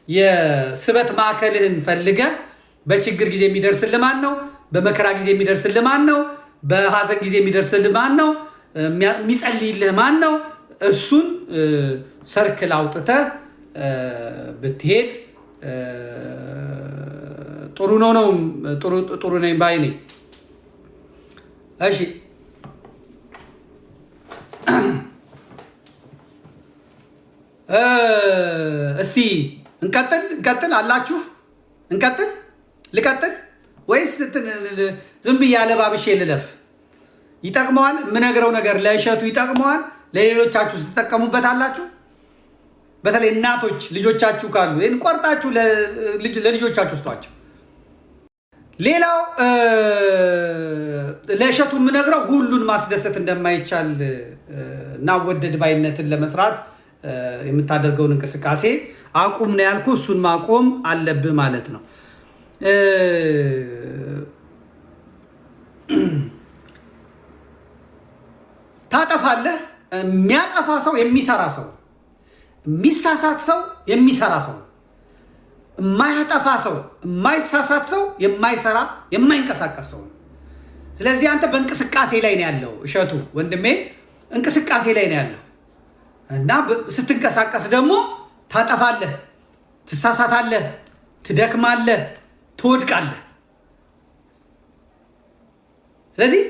የስበት ማዕከልህን ፈልገ በችግር ጊዜ የሚደርስልህ ማን ነው? በመከራ ጊዜ የሚደርስልህ ማን ነው? በሐዘን ጊዜ የሚደርስልህ ማን ነው? የሚጸልይልህ ማን ነው? እሱን ሰርክል አውጥተህ ብትሄድ ጥሩ ነው ጥሩ ነኝ ባይ ነኝ። እሺ እስቲ እንቀጥል አላችሁ? ልቀጥል ወይስ ዝም ብዬ አለባብሼ ልለፍ? ይጠቅመዋል የምነግረው ነገር ለእሸቱ ይጠቅመዋል? ለሌሎቻችሁ ስትጠቀሙበት አላችሁ? በተለይ እናቶች ልጆቻችሁ ካሉ ይህን ቆርጣችሁ ለልጆቻችሁ ስጧቸው። ሌላው ለእሸቱ የምነግረው ሁሉን ማስደሰት እንደማይቻል እና ወደድ ባይነትን ለመስራት የምታደርገውን እንቅስቃሴ አቁም ነው ያልኩ። እሱን ማቆም አለብህ ማለት ነው። ታጠፋለህ። የሚያጠፋ ሰው የሚሰራ ሰው፣ የሚሳሳት ሰው የሚሰራ ሰው፣ የማያጠፋ ሰው የማይሳሳት ሰው የማይሰራ የማይንቀሳቀስ ሰው። ስለዚህ አንተ በእንቅስቃሴ ላይ ነው ያለው እሸቱ ወንድሜ፣ እንቅስቃሴ ላይ ነው ያለው እና ስትንቀሳቀስ ደግሞ ታጠፋለህ፣ ትሳሳታለህ፣ ትደክማለህ፣ ትወድቃለህ። ስለዚህ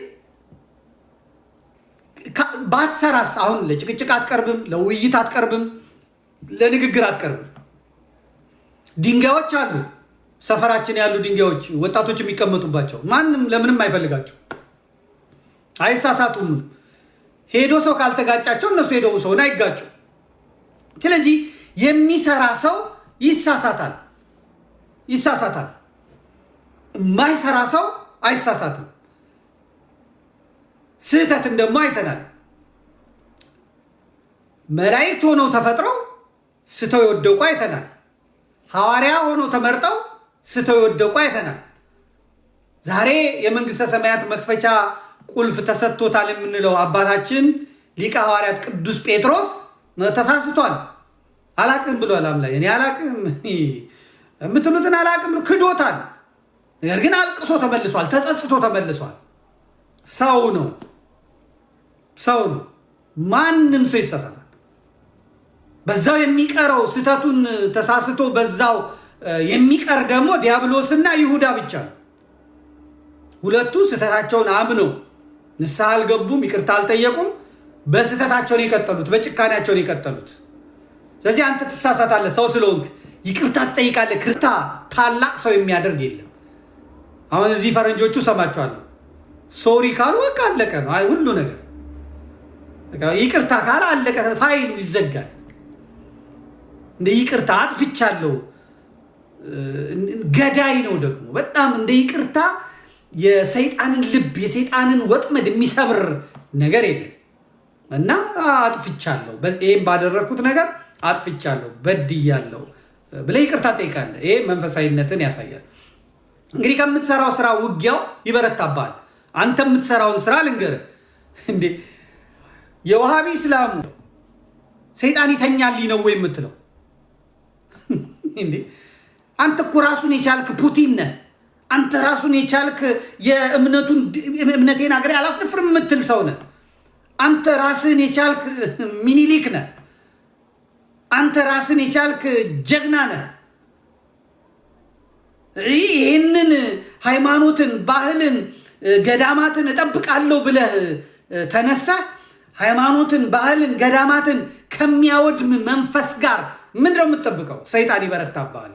ባትሰራስ አሁን ለጭቅጭቅ አትቀርብም፣ ለውይይት አትቀርብም፣ ለንግግር አትቀርብም። ድንጋዮች አሉ፣ ሰፈራችን ያሉ ድንጋዮች ወጣቶች የሚቀመጡባቸው፣ ማንም ለምንም አይፈልጋቸው፣ አይሳሳቱም። ሄዶ ሰው ካልተጋጫቸው እነሱ ሄደው ሰውን አይጋጩ። ስለዚህ የሚሰራ ሰው ይሳሳታል። የማይሰራ ሰው አይሳሳትም። ስህተትን ደግሞ አይተናል። መላእክት ሆነው ተፈጥረው ስተው የወደቁ አይተናል። ሐዋርያ ሆነው ተመርጠው ስተው የወደቁ አይተናል። ዛሬ የመንግስተ ሰማያት መክፈቻ ቁልፍ ተሰጥቶታል የምንለው አባታችን ሊቀ ሐዋርያት ቅዱስ ጴጥሮስ ተሳስቷል። አላቅም ብሏል። አምላክ እኔ አላቅም የምትሉትን አላቅም ክዶታል። ነገር ግን አልቅሶ ተመልሷል፣ ተጸጽቶ ተመልሷል። ሰው ነው። ማንም ሰው ይሳሳታል። በዛው የሚቀረው ስህተቱን ተሳስቶ በዛው የሚቀር ደግሞ ዲያብሎስና ይሁዳ ብቻ ነው። ሁለቱ ስህተታቸውን አምነው ንስሐ አልገቡም፣ ይቅርታ አልጠየቁም። በስህተታቸውን የቀጠሉት፣ በጭካኔያቸውን የቀጠሉት። ስለዚህ አንተ ትሳሳታለህ፣ ሰው ስለሆንክ ይቅርታ ትጠይቃለህ። ክርስታ ታላቅ ሰው የሚያደርግ የለም። አሁን እዚህ ፈረንጆቹ ሰማቸዋለሁ፣ ሶሪ ካሉ በቃ አለቀ ነው ሁሉ ነገር። ይቅርታ ካለ አለቀ፣ ፋይሉ ይዘጋል። እንደ ይቅርታ አጥፍቻለሁ ገዳይ ነው ደግሞ በጣም እንደ ይቅርታ የሰይጣንን ልብ የሰይጣንን ወጥመድ የሚሰብር ነገር የለም። እና አጥፍቻለሁ፣ ይሄን ባደረኩት ነገር አጥፍቻለሁ፣ በድያለሁ ብለህ ይቅርታ ጠይቃለህ። ይሄ መንፈሳዊነትን ያሳያል። እንግዲህ ከምትሰራው ስራ ውጊያው ይበረታብሃል። አንተ የምትሰራውን ስራ ልንገርህ እንዴ፣ የዋሃቢ እስላሙ ሰይጣን ይተኛልኝ ነው ወይ የምትለው እንዴ? አንተ እኮ ራሱን የቻልክ ፑቲን ነህ። አንተ ራሱን የቻልክ እምነቴን አገሬ አላስደፍርም የምትል ሰው ነህ። አንተ ራስን የቻልክ ሚኒሊክ ነህ። አንተ ራስን የቻልክ ጀግና ነህ። ይህንን ሃይማኖትን፣ ባህልን፣ ገዳማትን እጠብቃለሁ ብለህ ተነስተህ ሃይማኖትን፣ ባህልን፣ ገዳማትን ከሚያወድም መንፈስ ጋር ምንድነው የምትጠብቀው? ሰይጣን ይበረታብሃል።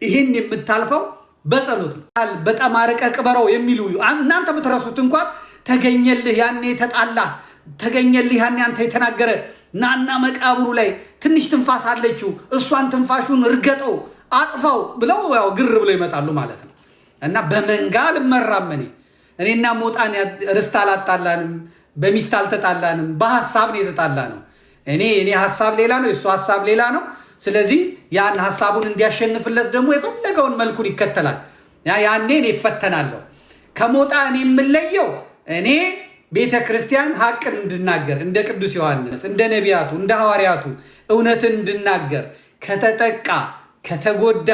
ይህን የምታልፈው በጸሎት ነው። በጣም አርቀህ ቅበረው የሚሉ እናንተ ብትረሱት እንኳን ተገኘልህ ያኔ ተጣላህ፣ ተገኘልህ ያኔ አንተ የተናገረ ናና መቃብሩ ላይ ትንሽ ትንፋስ አለችው እሷን ትንፋሹን እርገጠው አጥፋው ብለው ያው ግር ብለው ይመጣሉ ማለት ነው። እና በመንጋ ልመራም እኔና ሞጣን ርስት አላጣላንም፣ በሚስት አልተጣላንም፣ በሐሳብ ነው የተጣላ ነው። እኔ ሐሳብ ሌላ ነው፣ የሱ ሐሳብ ሌላ ነው። ስለዚህ ያን ሐሳቡን እንዲያሸንፍለት ደግሞ የፈለገውን መልኩን ይከተላል። ያኔ እኔ እፈተናለሁ። ከሞጣ እኔ የምለየው እኔ ቤተ ክርስቲያን ሐቅን እንድናገር እንደ ቅዱስ ዮሐንስ እንደ ነቢያቱ እንደ ሐዋርያቱ እውነትን እንድናገር ከተጠቃ ከተጎዳ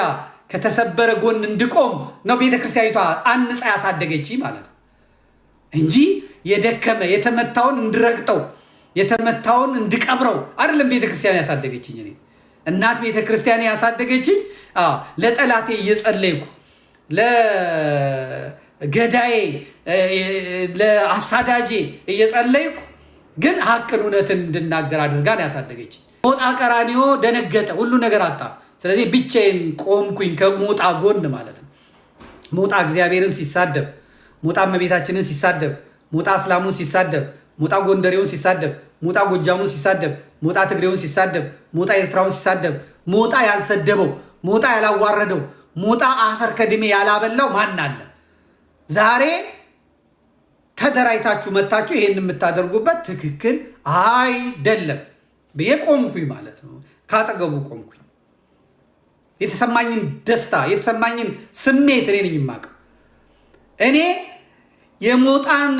ከተሰበረ ጎን እንድቆም ነው ቤተ ክርስቲያኒቷ አንጻ ያሳደገች ማለት ነው እንጂ የደከመ የተመታውን እንድረግጠው የተመታውን እንድቀብረው አይደለም ቤተ ክርስቲያን ያሳደገችኝ። እኔ እናት ቤተ ክርስቲያን ያሳደገችኝ ለጠላቴ እየጸለይኩ ለገዳዬ ለአሳዳጄ እየጸለይኩ ግን ሐቅን እውነትን እንድናገር አድርጋን ያሳደገችኝ። ሞጣ ቀራኒዮ ደነገጠ፣ ሁሉ ነገር አጣ። ስለዚህ ብቻዬን ቆምኩኝ ከሞጣ ጎን ማለት ነው። ሞጣ እግዚአብሔርን ሲሳደብ፣ ሞጣ እመቤታችንን ሲሳደብ፣ ሞጣ እስላሙን ሲሳደብ፣ ሞጣ ጎንደሬውን ሲሳደብ፣ ሞጣ ጎጃሙን ሲሳደብ፣ ሞጣ ትግሬውን ሲሳደብ፣ ሞጣ ኤርትራውን ሲሳደብ፣ ሞጣ ያልሰደበው፣ ሞጣ ያላዋረደው፣ ሞጣ አፈር ከድሜ ያላበላው ማን አለ? ዛሬ ተደራይታችሁ መታችሁ ይሄን የምታደርጉበት ትክክል አይደለም ብዬ ቆምኩኝ ማለት ነው። ካጠገቡ ቆምኩኝ። የተሰማኝን ደስታ የተሰማኝን ስሜት እኔ ነኝ የማውቀው። እኔ የሞጣን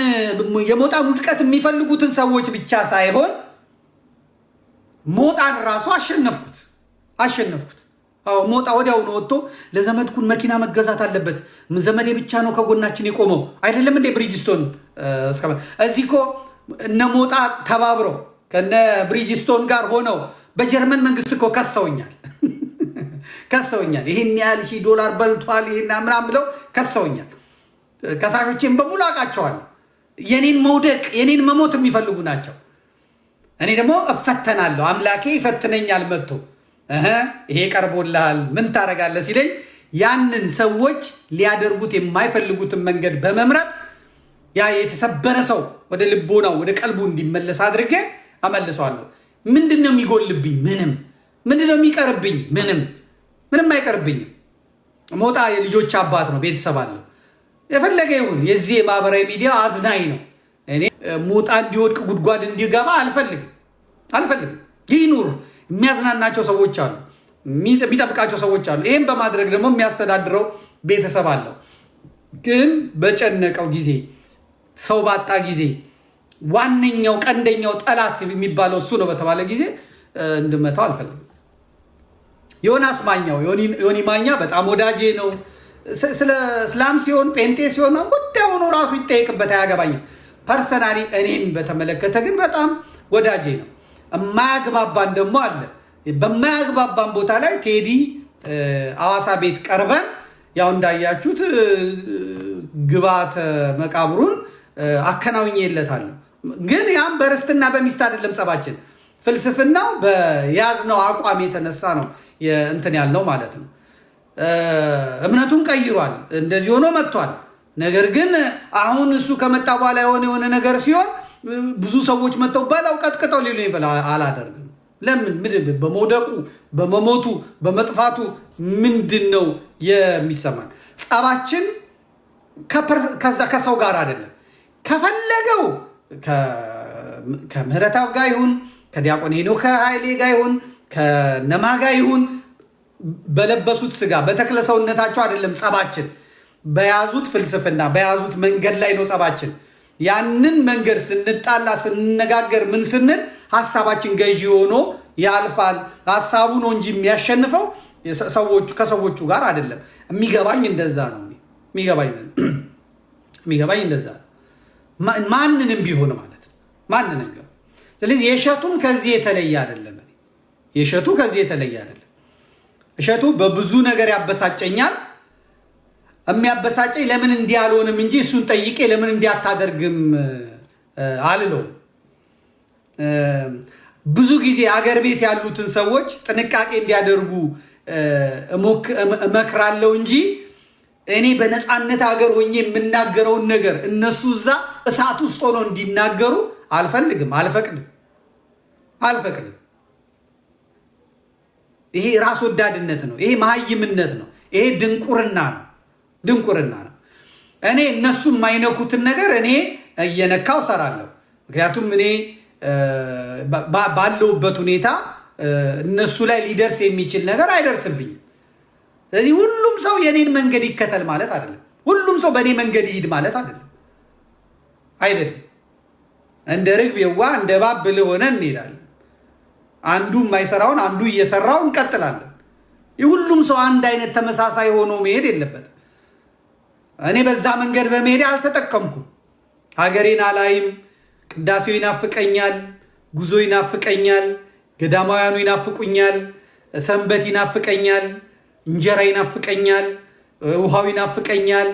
ውድቀት የሚፈልጉትን ሰዎች ብቻ ሳይሆን ሞጣን ራሱ አሸነፍኩት። ሞጣ ወዲያውኑ ወጥቶ ለዘመድኩን መኪና መገዛት አለበት፣ ዘመዴ ብቻ ነው ከጎናችን የቆመው አይደለም እንዴ? ብሪጅስቶን እዚህ እኮ እነ ሞጣ ተባብረው ከነ ብሪጅስቶን ጋር ሆነው በጀርመን መንግስት እኮ ከሰውኛል። ይህን ያህል $1000 በልቷል ይሄና ምናምን ብለው ከሰውኛል። ከሳሾቼን በሙሉ አውቃቸዋለሁ። የኔን መውደቅ የኔን መሞት የሚፈልጉ ናቸው። እኔ ደግሞ እፈተናለሁ። አምላኬ ይፈትነኛል መጥቶ ይሄ ቀርቦልሃል ምን ታደርጋለህ ሲለኝ ያንን ሰዎች ሊያደርጉት የማይፈልጉትን መንገድ በመምረጥ ያ የተሰበረ ሰው ወደ ልቦናው ወደ ቀልቡ እንዲመለስ አድርጌ አመልሰዋለሁ። ምንድነው የሚጎልብኝ? ምንድነው የሚቀርብኝ? ምንም አይቀርብኝም። ሞጣ የልጆች አባት ነው፣ ቤተሰብ አለው። የፈለገ ይሁን። የዚህ የማህበራዊ ሚዲያ አዝናኝ ነው። እኔ ሞጣ እንዲወድቅ ጉድጓድ እንዲገባ አልፈልግም። ይኑር። የሚያዝናናቸው ሰዎች አሉ፣ የሚጠብቃቸው ሰዎች አሉ። ይህም በማድረግ ደግሞ የሚያስተዳድረው ቤተሰብ አለው። ግን በጨነቀው ጊዜ ሰው ባጣ ጊዜ ዋነኛው ቀንደኛው ጠላት የሚባለው እሱ ነው በተባለ ጊዜ እንድመታው አልፈልግም። ዮናስ ማኛው ዮኒ ማኛ በጣም ወዳጄ ነው። ስለ እስላም ሲሆን ጴንጤ ሲሆን ጉዳይ ሆኖ ራሱ ይጠየቅበት፣ አያገባኝም። ፐርሰናሊ እኔን በተመለከተ ግን በጣም ወዳጄ ነው። የማያግባባን ደግሞ አለ። በማያግባባን ቦታ ላይ ቴዲ አዋሳ ቤት ቀርበን ያው እንዳያችሁት ግብዓተ መቃብሩን አከናውኜለታለሁ። ግን ያም በርስትና በሚስት አይደለም ጸባችን። ፍልስፍናው በያዝነው አቋም የተነሳ ነው እንትን ያልነው ማለት ነው። እምነቱን ቀይሯል፣ እንደዚህ ሆኖ መጥቷል። ነገር ግን አሁን እሱ ከመጣ በኋላ የሆነ ነገር ሲሆን ብዙ ሰዎች መጥተው በላው ቀጥቅጠው ሊሉ አላደርግም። ለምን? በመውደቁ በመሞቱ በመጥፋቱ ምንድን ነው የሚሰማን? ጸባችን ከሰው ጋር አይደለም። ከፈለገው ከምህረታብ ጋር ይሁን ከዲያቆን ሄኖክ ኃይሌ ጋር ይሁን ከነማ ጋር ይሁን በለበሱት ስጋ በተክለ ሰውነታቸው አይደለም ጸባችን። በያዙት ፍልስፍና በያዙት መንገድ ላይ ነው ጸባችን። ያንን መንገድ ስንጣላ ስንነጋገር ምን ስንል ሀሳባችን ገዢ ሆኖ ያልፋል። ሀሳቡ ነው እንጂ የሚያሸንፈው ከሰዎቹ ጋር አይደለም። የሚገባኝ እንደዛ ነው። የሚገባኝ እንደዛ ነው። ማንንም ቢሆን ማለት ነው። ማንንም ቢሆን። ስለዚህ የእሸቱም ከዚህ የተለየ አይደለም። የእሸቱ ከዚህ የተለየ አይደለም። እሸቱ በብዙ ነገር ያበሳጨኛል። የሚያበሳጨኝ ለምን እንዲህ አልሆንም እንጂ እሱን ጠይቄ ለምን እንዲህ አታደርግም አልለውም። ብዙ ጊዜ አገር ቤት ያሉትን ሰዎች ጥንቃቄ እንዲያደርጉ እመክራለሁ እንጂ እኔ በነፃነት ሀገር ሆኜ የምናገረውን ነገር እነሱ እዛ እሳት ውስጥ ሆኖ እንዲናገሩ አልፈልግም፣ አልፈቅድም። ይሄ ራስ ወዳድነት ነው። ይሄ መሀይምነት ነው። ይሄ ድንቁርና ነው። እኔ እነሱ የማይነኩትን ነገር እኔ እየነካው ሰራለሁ። ምክንያቱም እኔ ባለውበት ሁኔታ እነሱ ላይ ሊደርስ የሚችል ነገር አይደርስብኝም። ስለዚህ ሁሉም ሰው የኔን መንገድ ይከተል ማለት አይደለም። ሁሉም ሰው በእኔ መንገድ ይሂድ ማለት አይደለም። እንደ ርግብ የዋህ እንደ እባብ ብልህ ሆነን እንሄዳለን። አንዱ የማይሰራውን አንዱ እየሰራው እንቀጥላለን። የሁሉም ሰው አንድ አይነት ተመሳሳይ ሆኖ መሄድ የለበትም። እኔ በዛ መንገድ በመሄድ አልተጠቀምኩም። ሀገሬን አላይም። ቅዳሴው ይናፍቀኛል፣ ጉዞ ይናፍቀኛል፣ ገዳማውያኑ ይናፍቁኛል፣ ሰንበት ይናፍቀኛል፣ እንጀራ ይናፍቀኛል፣ ውሃው ይናፍቀኛል፣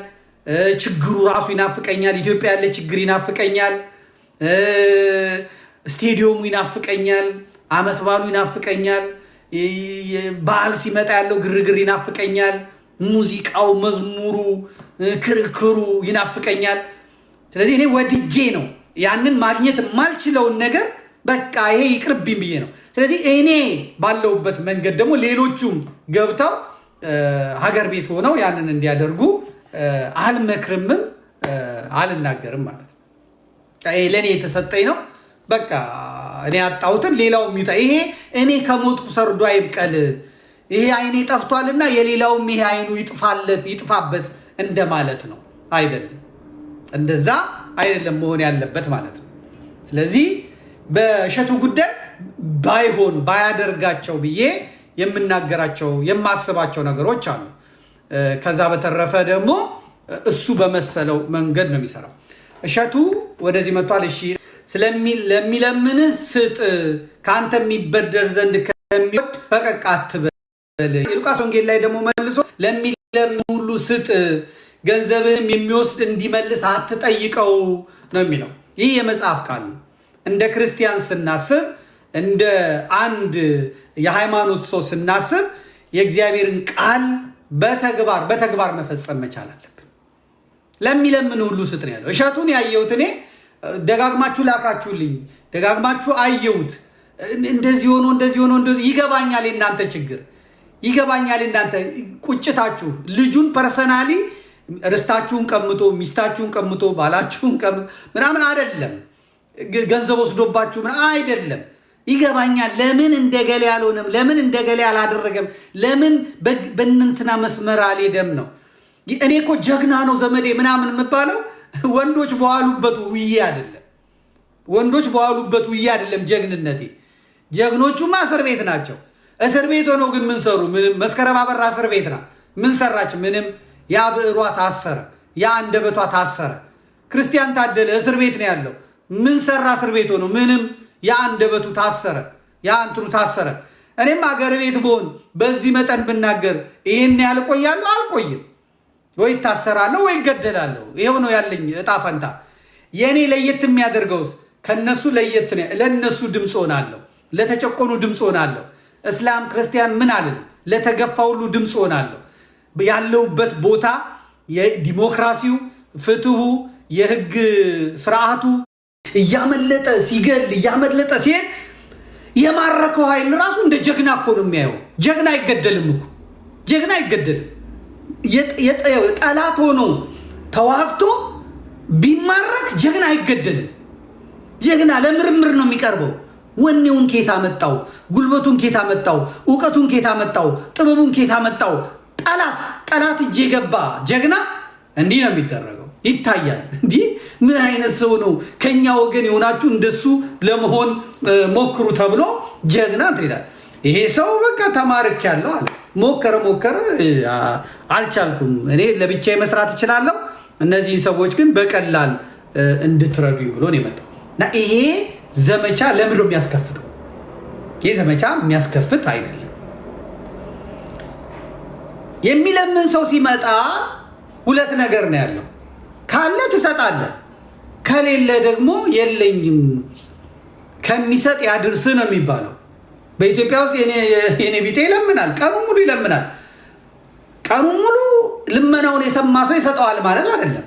ችግሩ ራሱ ይናፍቀኛል፣ ኢትዮጵያ ያለ ችግር ይናፍቀኛል፣ ስቴዲየሙ ይናፍቀኛል፣ አመት ባሉ ይናፍቀኛል፣ በዓል ሲመጣ ያለው ግርግር ይናፍቀኛል፣ ሙዚቃው፣ መዝሙሩ፣ ክርክሩ ይናፍቀኛል። ስለዚህ እኔ ወድጄ ነው ያንን ማግኘት የማልችለውን ነገር በቃ ይሄ ይቅርብኝ ብዬ ነው። ስለዚህ እኔ ባለውበት መንገድ ደግሞ ሌሎቹም ገብተው ሀገር ቤት ሆነው ያንን እንዲያደርጉ አልመክርምም አልናገርም ማለት ነው። ለእኔ የተሰጠኝ ነው። በቃ እኔ ያጣሁትን ሌላው የሚውጣ። ይሄ እኔ ከሞትኩ ሰርዶ አይብቀል፣ ይሄ አይኔ ጠፍቷልና የሌላውም ይሄ አይኑ ይጥፋበት እንደማለት ነው። አይደለም፣ እንደዛ አይደለም መሆን ያለበት ማለት ነው። ስለዚህ በእሸቱ ጉዳይ ባያደርጋቸው ብዬ የምናገራቸው የማስባቸው ነገሮች አሉ። ከዛ በተረፈ ደግሞ እሱ በመሰለው መንገድ ነው የሚሰራው። እሸቱ ወደዚህ መጥቷል። እሺ ለሚለምንህ ስጥ፣ ከአንተ የሚበደር ዘንድ ከሚወድ ፈቀቅ አትበል። የሉቃስ ወንጌል ላይ ደግሞ መልሶ ለሚለምን ሁሉ ስጥ፣ ገንዘብንም የሚወስድ እንዲመልስ አትጠይቀው ነው የሚለው። ይህ የመጽሐፍ ቃል ነው። እንደ ክርስቲያን ስናስብ፣ እንደ አንድ የሃይማኖት ሰው ስናስብ የእግዚአብሔርን ቃል በተግባር መፈጸም መቻል አለብን። ለሚለምን ሁሉ ስጥ ነው ያለው። እሸቱን ያየሁት እኔ ደጋግማችሁ ላካችሁልኝ፣ ደጋግማችሁ አየሁት። እንደዚህ ሆኖ ይገባኛል። የእናንተ ችግር ይገባኛል። የእናንተ ቁጭታችሁ ልጁን ፐርሰናሊ ርስታችሁን ቀምቶ ሚስታችሁን ቀምቶ ባላችሁን ምናምን አይደለም፣ ገንዘብ ወስዶባችሁ አይደለም። ይገባኛል። ለምን እንደገሌ አልሆነም፣ ለምን እንደገሌ አላደረገም፣ ለምን በእንትና መስመር አልሄደም ነው። እኔ እኮ ጀግና ነው ዘመዴ ምናምን የምባለው ወንዶች በዋሉበት ውዬ አይደለም። ወንዶች በዋሉበት ውዬ አይደለም ጀግንነቴ። ጀግኖቹማ እስር ቤት ናቸው። እስር ቤት ሆነው ግን ምን ሰሩ? ምንም። መስከረም አበራ እስር ቤት ናት። ምን ሰራች? ምንም። ያ ብዕሯ ታሰረ፣ ያ አንደበቷ ታሰረ። ክርስቲያን ታደለ እስር ቤት ነው ያለው። ምን ሰራ? እስር ቤት ሆኖ ምንም። ያ አንደበቱ ታሰረ፣ ያ እንትኑ ታሰረ። እኔም አገር ቤት ብሆን በዚህ መጠን ብናገር ይህን ያህል እቆያለሁ? አልቆይም። ወይ ታሰራለሁ ወይ እገደላለሁ። ይሄው ነው ያለኝ እጣ ፈንታ። የኔ ለየት የሚያደርገውስ ከነሱ ለየት ነው። ለነሱ ድምፅ ሆናለሁ፣ ለተጨቆኑ ድምፅ ሆናለሁ። እስላም ክርስቲያን ምን አለ? ለተገፋ ሁሉ ድምፅ ሆናለሁ። ያለውበት ቦታ የዲሞክራሲው፣ ፍትሁ፣ የህግ ስርዓቱ እያመለጠ ሲገል እያመለጠ ሲሄድ የማረከው ኃይል ራሱ እንደ ጀግና እኮ ነው የሚያየው። ጀግና አይገደልም እኮ ጀግና አይገደልም። ጠላት ሆኖ ተዋግቶ ቢማረክ ጀግና አይገደልም። ጀግና ለምርምር ነው የሚቀርበው። ወኔውን ኬታ መጣው፣ ጉልበቱን ኬታ መጣው፣ እውቀቱን ኬታ መጣው፣ ጥበቡን ኬታ መጣው። ጠላት እጅ የገባ ጀግና እንዲህ ነው የሚደረገው። ይታያል። እንዲህ ምን አይነት ሰው ነው? ከኛ ወገን የሆናችሁ እንደሱ ለመሆን ሞክሩ ተብሎ ጀግና ትይላል። ይሄ ሰው በቃ ተማርክ ያለው አለ። ሞከረ አልቻልኩም። እኔ ለብቻዬ መስራት እችላለሁ፣ እነዚህን ሰዎች ግን በቀላል እንድትረዱኝ ብሎ ነው የመጣው። እና ይሄ ዘመቻ ለምን ነው የሚያስከፍተው? ይሄ ዘመቻ የሚያስከፍት አይደለም። የሚለምን ሰው ሲመጣ ሁለት ነገር ነው ያለው። ካለ ትሰጣለህ፣ ከሌለ ደግሞ የለኝም። ከሚሰጥ ያድርስ ነው የሚባለው። በኢትዮጵያ ውስጥ የኔ ቢጤ ይለምናል፣ ቀኑ ሙሉ ይለምናል። ቀኑ ሙሉ ልመናውን የሰማ ሰው ይሰጠዋል ማለት አይደለም።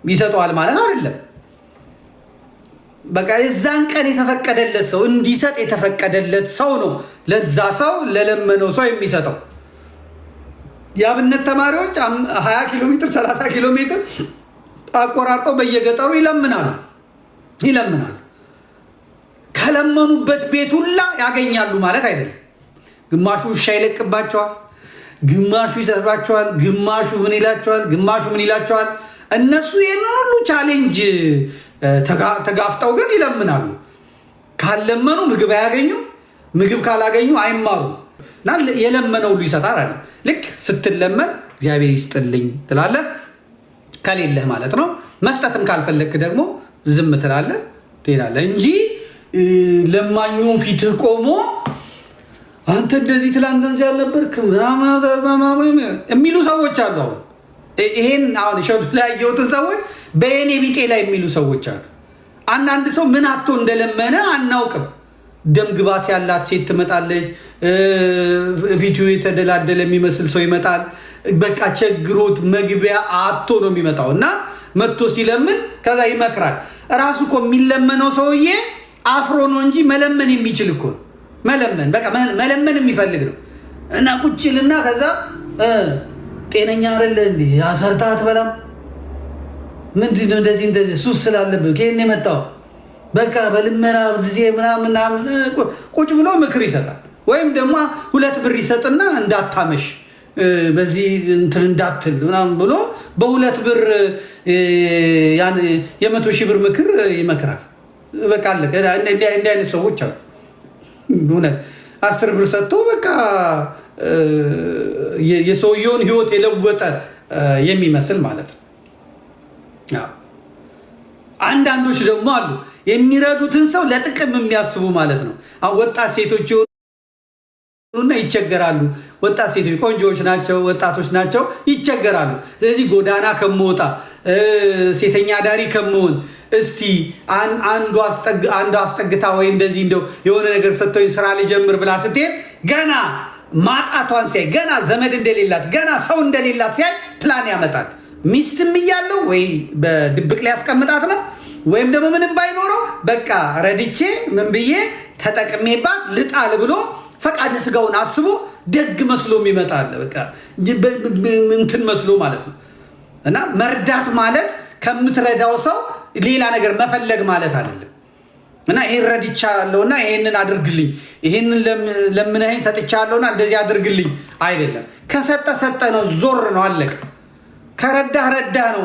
ይሰጠዋል ማለት አይደለም። በቃ የዛን ቀን የተፈቀደለት ሰው እንዲሰጥ የተፈቀደለት ሰው ነው ለዛ ሰው ለለመነው ሰው የሚሰጠው። የአብነት ተማሪዎች 20 ኪሎ ሜትር 30 ኪሎ ሜትር አቆራርጠው በየገጠሩ ይለምናሉ። ከለመኑበት ቤት ሁላ ያገኛሉ ማለት አይደለም። ግማሹ ውሻ ይለቅባቸዋል፣ ግማሹ ይሰባቸዋል፣ ግማሹ ምን ይላቸዋል፣ ግማሹ ምን ይላቸዋል። እነሱ ይህን ሁሉ ቻሌንጅ ተጋፍጠው ግን ይለምናሉ። ካለመኑ ምግብ አያገኙም፣ ምግብ ካላገኙ አይማሩ እና የለመነው ሁሉ ይሰጣል አለ። ልክ ስትለመን እግዚአብሔር ይስጥልኝ ትላለህ፣ ከሌለህ ማለት ነው። መስጠትም ካልፈለግክ ደግሞ ዝም ትላለህ ትሄዳለህ እንጂ ለማኙ ፊትህ ቆሞ አንተ እንደዚህ ትላንትን ሲያልነበርክ የሚሉ ሰዎች አሉ። አሁን ይሄን አሁን እሸቱ ላይ ያየሁትን ሰዎች በየኔ ቢጤ ላይ የሚሉ ሰዎች አሉ። አንዳንድ ሰው ምን አቶ እንደለመነ አናውቅም። ደም ግባት ያላት ሴት ትመጣለች፣ ፊቱ የተደላደለ የሚመስል ሰው ይመጣል። በቃ ቸግሮት መግቢያ አቶ ነው የሚመጣው እና መጥቶ ሲለምን ከዛ ይመክራል። እራሱ እኮ የሚለመነው ሰውዬ አፍሮ ነው እንጂ መለመን የሚችል እኮ ነው። መለመን በቃ መለመን የሚፈልግ ነው እና ቁጭልና ከዛ ጤነኛ አይደለ እንዴ አሰርታ አትበላም ምንድን ነው እንደዚህ ሱስ ስላለብህ ከየት የመጣው በቃ በልመና ጊዜ ምናምን ቁጭ ብሎ ምክር ይሰጣል። ወይም ደግሞ 2 ብር ይሰጥና እንዳታመሽ በዚህ እንትን እንዳትል ምናምን ብሎ በ2 ብር ያን የ100,000 ብር ምክር ይመክራል። በቃ አለ እንዲህ አይነት ሰዎች አሉ። 10 ብር ሰጥቶ በቃ የሰውየውን ህይወት የለወጠ የሚመስል ማለት ነው። አንዳንዶች ደግሞ አሉ የሚረዱትን ሰው ለጥቅም የሚያስቡ ማለት ነው። ወጣት ሴቶች እና ይቸገራሉ። ወጣት ሴቶች ቆንጆዎች ናቸው፣ ወጣቶች ናቸው፣ ይቸገራሉ። ስለዚህ ጎዳና ከመውጣ ሴተኛ ዳሪ ከመሆን እስቲ አንዱ አስጠግታ ወይ እንደዚህ እንደው የሆነ ነገር ሰጥተው ስራ ሊጀምር ብላ ስትሄድ ገና ማጣቷን ሲያይ ገና ዘመድ እንደሌላት ገና ሰው እንደሌላት ሲያይ ፕላን ያመጣል። ሚስትም እያለው ወይ በድብቅ ሊያስቀምጣት ነው ወይም ደግሞ ምንም ባይኖረው በቃ ረድቼ ምን ብዬ ተጠቅሜባት ልጣል ብሎ ፈቃደ ስጋውን አስቦ ደግ መስሎ ይመጣል። በቃ እንትን መስሎ ማለት ነው። እና መርዳት ማለት ከምትረዳው ሰው ሌላ ነገር መፈለግ ማለት አይደለም። እና ይሄን ረድቻለሁና ይሄንን አድርግልኝ፣ ይሄንን ለምነኝ ሰጥቻለሁና እንደዚህ አድርግልኝ አይደለም። ከሰጠ ሰጠ ነው፣ ዞር ነው፣ አለቀ። ከረዳህ ረዳህ ነው።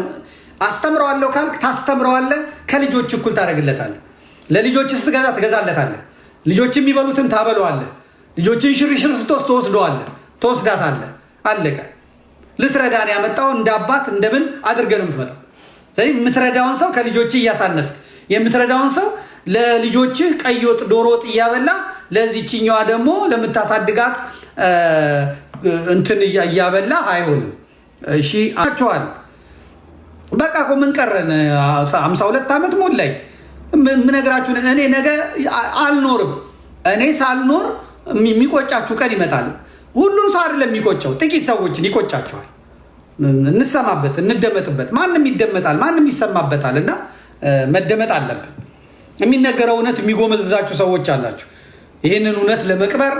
አስተምረዋለሁ ካልክ ታስተምረዋለህ፣ ከልጆች እኩል ታደርግለታለህ። ለልጆች ስትገዛ ትገዛለታለህ። ልጆች የሚበሉትን ታበለዋለህ። ልጆችን ሽርሽር ስትወስድ ትወስደዋለህ፣ ትወስዳታለህ፣ አለቀ። ልትረዳን ያመጣው እንደ አባት እንደምን አድርገህ ነው የምትመጣው። ስለዚህ የምትረዳውን ሰው ከልጆች እያሳነስክ የምትረዳውን ሰው ለልጆችህ ቀይ ወጥ ዶሮ ወጥ እያበላ ለዚህችኛዋ ደግሞ ለምታሳድጋት እንትን እያበላ አይሆንም። እሺ አቸዋል በቃ እኮ ምን ቀረን? 52 ዓመት ሞላኝ። የምነግራችሁ እኔ ነገ አልኖርም። እኔ ሳልኖር የሚቆጫችሁ ቀን ይመጣል። ሁሉም ሰው አይደለም የሚቆጨው፣ ጥቂት ሰዎችን ይቆጫቸዋል። እንሰማበት፣ እንደመጥበት። ማንም ይደመጣል፣ ማንም ይሰማበታል። እና መደመጥ አለብን። የሚነገረው እውነት የሚጎመዝዛችሁ ሰዎች አላችሁ። ይህንን እውነት ለመቅበር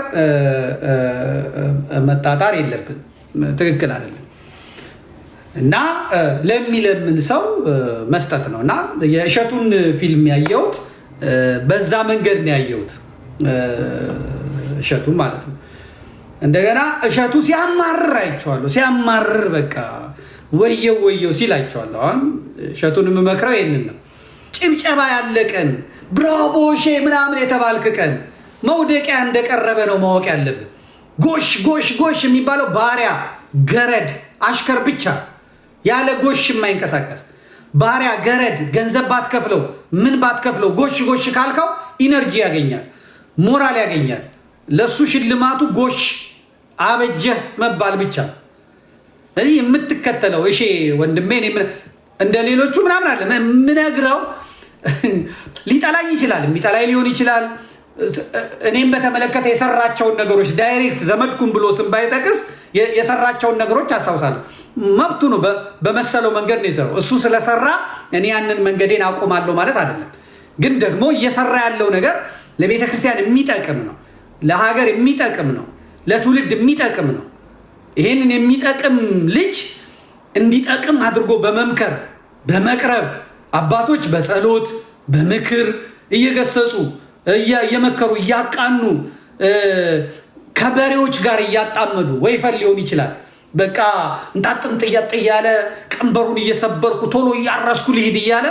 መጣጣር የለብን። ትክክል አይደለም። እና ለሚለምን ሰው መስጠት ነው። እና የእሸቱን ፊልም ያየሁት በዛ መንገድ ነው ያየሁት። እሸቱ ማለት ነው። እንደገና እሸቱ ሲያማርር አይቼዋለሁ። ሲያማርር በቃ ወየው ወየው ሲል አይቼዋለሁ። አሁን እሸቱን የምመክረው ይህንን ነው። ጭብጨባ ያለቀን ብራቮ ሼ ምናምን የተባልክ ቀን መውደቂያ እንደቀረበ ነው ማወቅ ያለብን። ጎሽ ጎሽ ጎሽ የሚባለው ባሪያ፣ ገረድ፣ አሽከር ብቻ ያለ ጎሽ የማይንቀሳቀስ ባሪያ፣ ገረድ ገንዘብ ባትከፍለው ምን ባትከፍለው ጎሽ ጎሽ ካልከው ኢነርጂ ያገኛል፣ ሞራል ያገኛል። ለሱ ሽልማቱ ጎሽ አበጀህ መባል ብቻ። እዚህ የምትከተለው እሺ ወንድሜ እንደ ሌሎቹ ምናምን አለ የምነግረው ሊጠላኝ ይችላል፣ የሚጠላኝ ሊሆን ይችላል። እኔም በተመለከተ የሰራቸውን ነገሮች ዳይሬክት ዘመድኩን ብሎ ስም ባይጠቅስ የሰራቸውን ነገሮች አስታውሳለሁ። መብቱ ነው። በመሰለው መንገድ ነው የሰራው። እሱ ስለሰራ እኔ ያንን መንገዴን አቆማለሁ ማለት አይደለም። ግን ደግሞ እየሰራ ያለው ነገር ለቤተ ክርስቲያን የሚጠቅም ነው፣ ለሀገር የሚጠቅም ነው፣ ለትውልድ የሚጠቅም ነው። ይሄንን የሚጠቅም ልጅ እንዲጠቅም አድርጎ በመምከር በመቅረብ አባቶች በጸሎት በምክር እየገሰጹ እየመከሩ እያቃኑ ከበሬዎች ጋር እያጣመዱ ወይፈን ሊሆን ይችላል። በቃ እንጣጥንጥ እያለ ቀንበሩን እየሰበርኩ ቶሎ እያረስኩ ልሂድ እያለ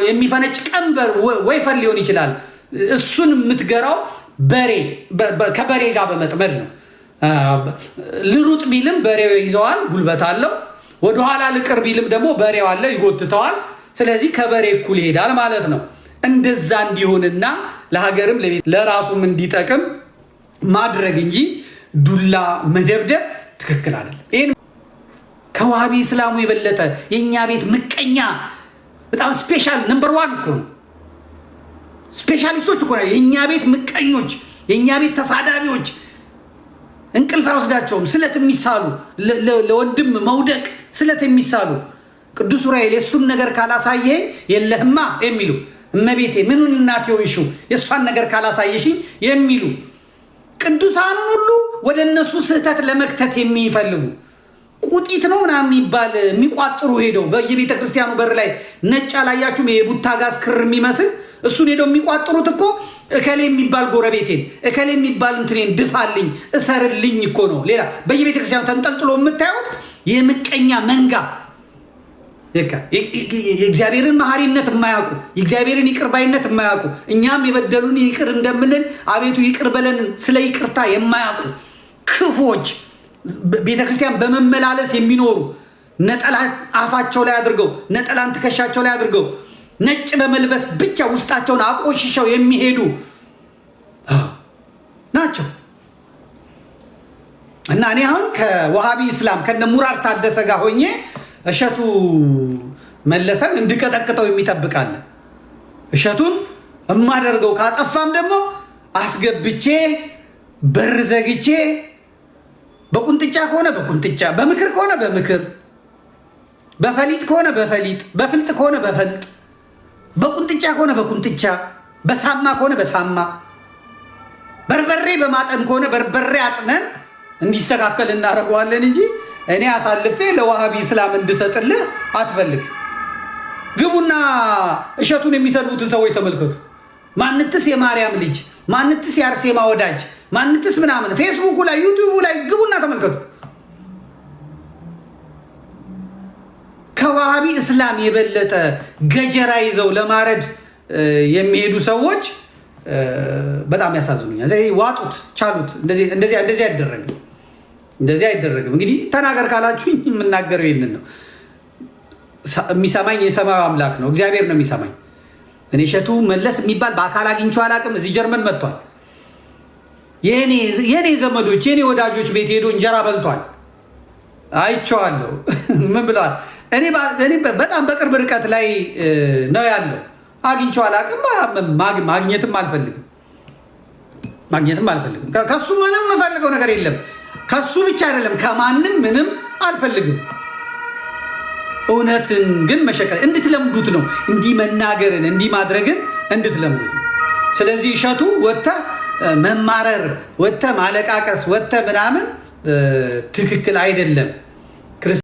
የሚፈነጭ ቀንበር ወይፈን ሊሆን ይችላል። እሱን የምትገራው ከበሬ ጋር በመጥመድ ነው። ልሩጥ ቢልም በሬው ይዘዋል፣ ጉልበት አለው። ወደኋላ ልቅር ቢልም ደግሞ በሬው አለ፣ ይጎትተዋል። ስለዚህ ከበሬ እኩል ይሄዳል ማለት ነው። እንደዛ እንዲሆንና ለሀገርም ለራሱም እንዲጠቅም ማድረግ እንጂ ዱላ መደብደብ ትክክል አይደለም። ይሄን ከዋሃቢ እስላሙ የበለጠ የኛ ቤት ምቀኛ በጣም ስፔሻል ነምበር 1 እኮ ነው። ስፔሻሊስቶች እኮ ነው የኛ ቤት ምቀኞች፣ የኛ ቤት ተሳዳቢዎች፣ እንቅልፍ አይወስዳቸውም፣ ስለት የሚሳሉ ለወንድም መውደቅ ስለት የሚሳሉ ቅዱስ ዑራኤል የሱን ነገር ካላሳየኝ የለህማ የሚሉ እመቤቴ ምኑን እናት ሆንሽው የሷን ነገር ካላሳየሽኝ የሚሉ ቅዱሳኑን ሁሉ ወደ እነሱ ስህተት ለመክተት የሚፈልጉ ቁጢት ነው ምናምን የሚባል የሚቋጥሩ ሄደው በየቤተ ክርስቲያኑ በር ላይ ነጭ አላያችሁም? የቡታ ጋዝ ክር የሚመስል እሱን ሄደው የሚቋጥሩት እኮ እከሌ የሚባል ጎረቤቴን እከሌ የሚባል እንትኔን ድፋልኝ እሰርልኝ እኮ ነው። ሌላ በየቤተ ክርስቲያኑ ተንጠልጥሎ የምታዩት የምቀኛ መንጋ የእግዚአብሔርን መሐሪነት የማያውቁ የእግዚአብሔርን ይቅር ባይነት የማያውቁ እኛም የበደሉን ይቅር እንደምንል አቤቱ ይቅር በለን ስለ ይቅርታ የማያውቁ ክፉዎች ቤተክርስቲያን በመመላለስ የሚኖሩ ነጠላ አፋቸው ላይ አድርገው ነጠላን ትከሻቸው ላይ አድርገው ነጭ በመልበስ ብቻ ውስጣቸውን አቆሽሸው የሚሄዱ ናቸው። እና እኔ አሁን ከዋሃቢ እስላም ከነ ሙራር ታደሰ ጋር ሆኜ እሸቱ መለሰን እንድቀጠቅጠው የሚጠብቃል። እሸቱን እማደርገው ካጠፋም ደግሞ አስገብቼ በር ዘግቼ በቁንጥጫ ከሆነ በቁንጥጫ በምክር ከሆነ በምክር በፈሊጥ ከሆነ በፈሊጥ በፍልጥ ከሆነ በፈልጥ በቁንጥጫ ከሆነ በቁንጥጫ በሳማ ከሆነ በሳማ በርበሬ በማጠን ከሆነ በርበሬ አጥነን እንዲስተካከል እናደርገዋለን እንጂ እኔ አሳልፌ ለዋሃቢ እስላም እንድሰጥልህ አትፈልግ። ግቡና እሸቱን የሚሰድቡትን ሰዎች ተመልከቱ። ማንትስ የማርያም ልጅ፣ ማንትስ የአርሴማ ወዳጅ፣ ማንትስ ምናምን ፌስቡኩ ላይ ዩቲዩቡ ላይ ግቡና ተመልከቱ። ከዋሃቢ እስላም የበለጠ ገጀራ ይዘው ለማረድ የሚሄዱ ሰዎች በጣም ያሳዝኑኛል። ዋጡት፣ ቻሉት። እንደዚህ አይደረግም። እንደዚህ አይደረግም። እንግዲህ ተናገር ካላችሁ የምናገረው ይህንን ነው። የሚሰማኝ የሰማዩ አምላክ ነው፣ እግዚአብሔር ነው የሚሰማኝ። እኔ እሸቱ መለስ የሚባል በአካል አግኝቼው አላውቅም። እዚህ ጀርመን መጥቷል። የኔ ዘመዶች የኔ ወዳጆች ቤት ሄዶ እንጀራ በልቷል፣ አይቼዋለሁ። ምን ብለዋል? እኔ በጣም በቅርብ ርቀት ላይ ነው ያለው። አግኝቼው አላውቅም፣ ማግኘትም አልፈልግም። ከሱ ምንም የምፈልገው ነገር የለም። ከሱ ብቻ አይደለም ከማንም ምንም አልፈልግም። እውነትን ግን መሸቀል እንድትለምዱት ነው። እንዲህ መናገርን እንዲህ ማድረግን እንድትለምዱት ነው። ስለዚህ እሸቱ ወጥተህ መማረር፣ ወጥተህ ማለቃቀስ፣ ወጥተህ ምናምን ትክክል አይደለም።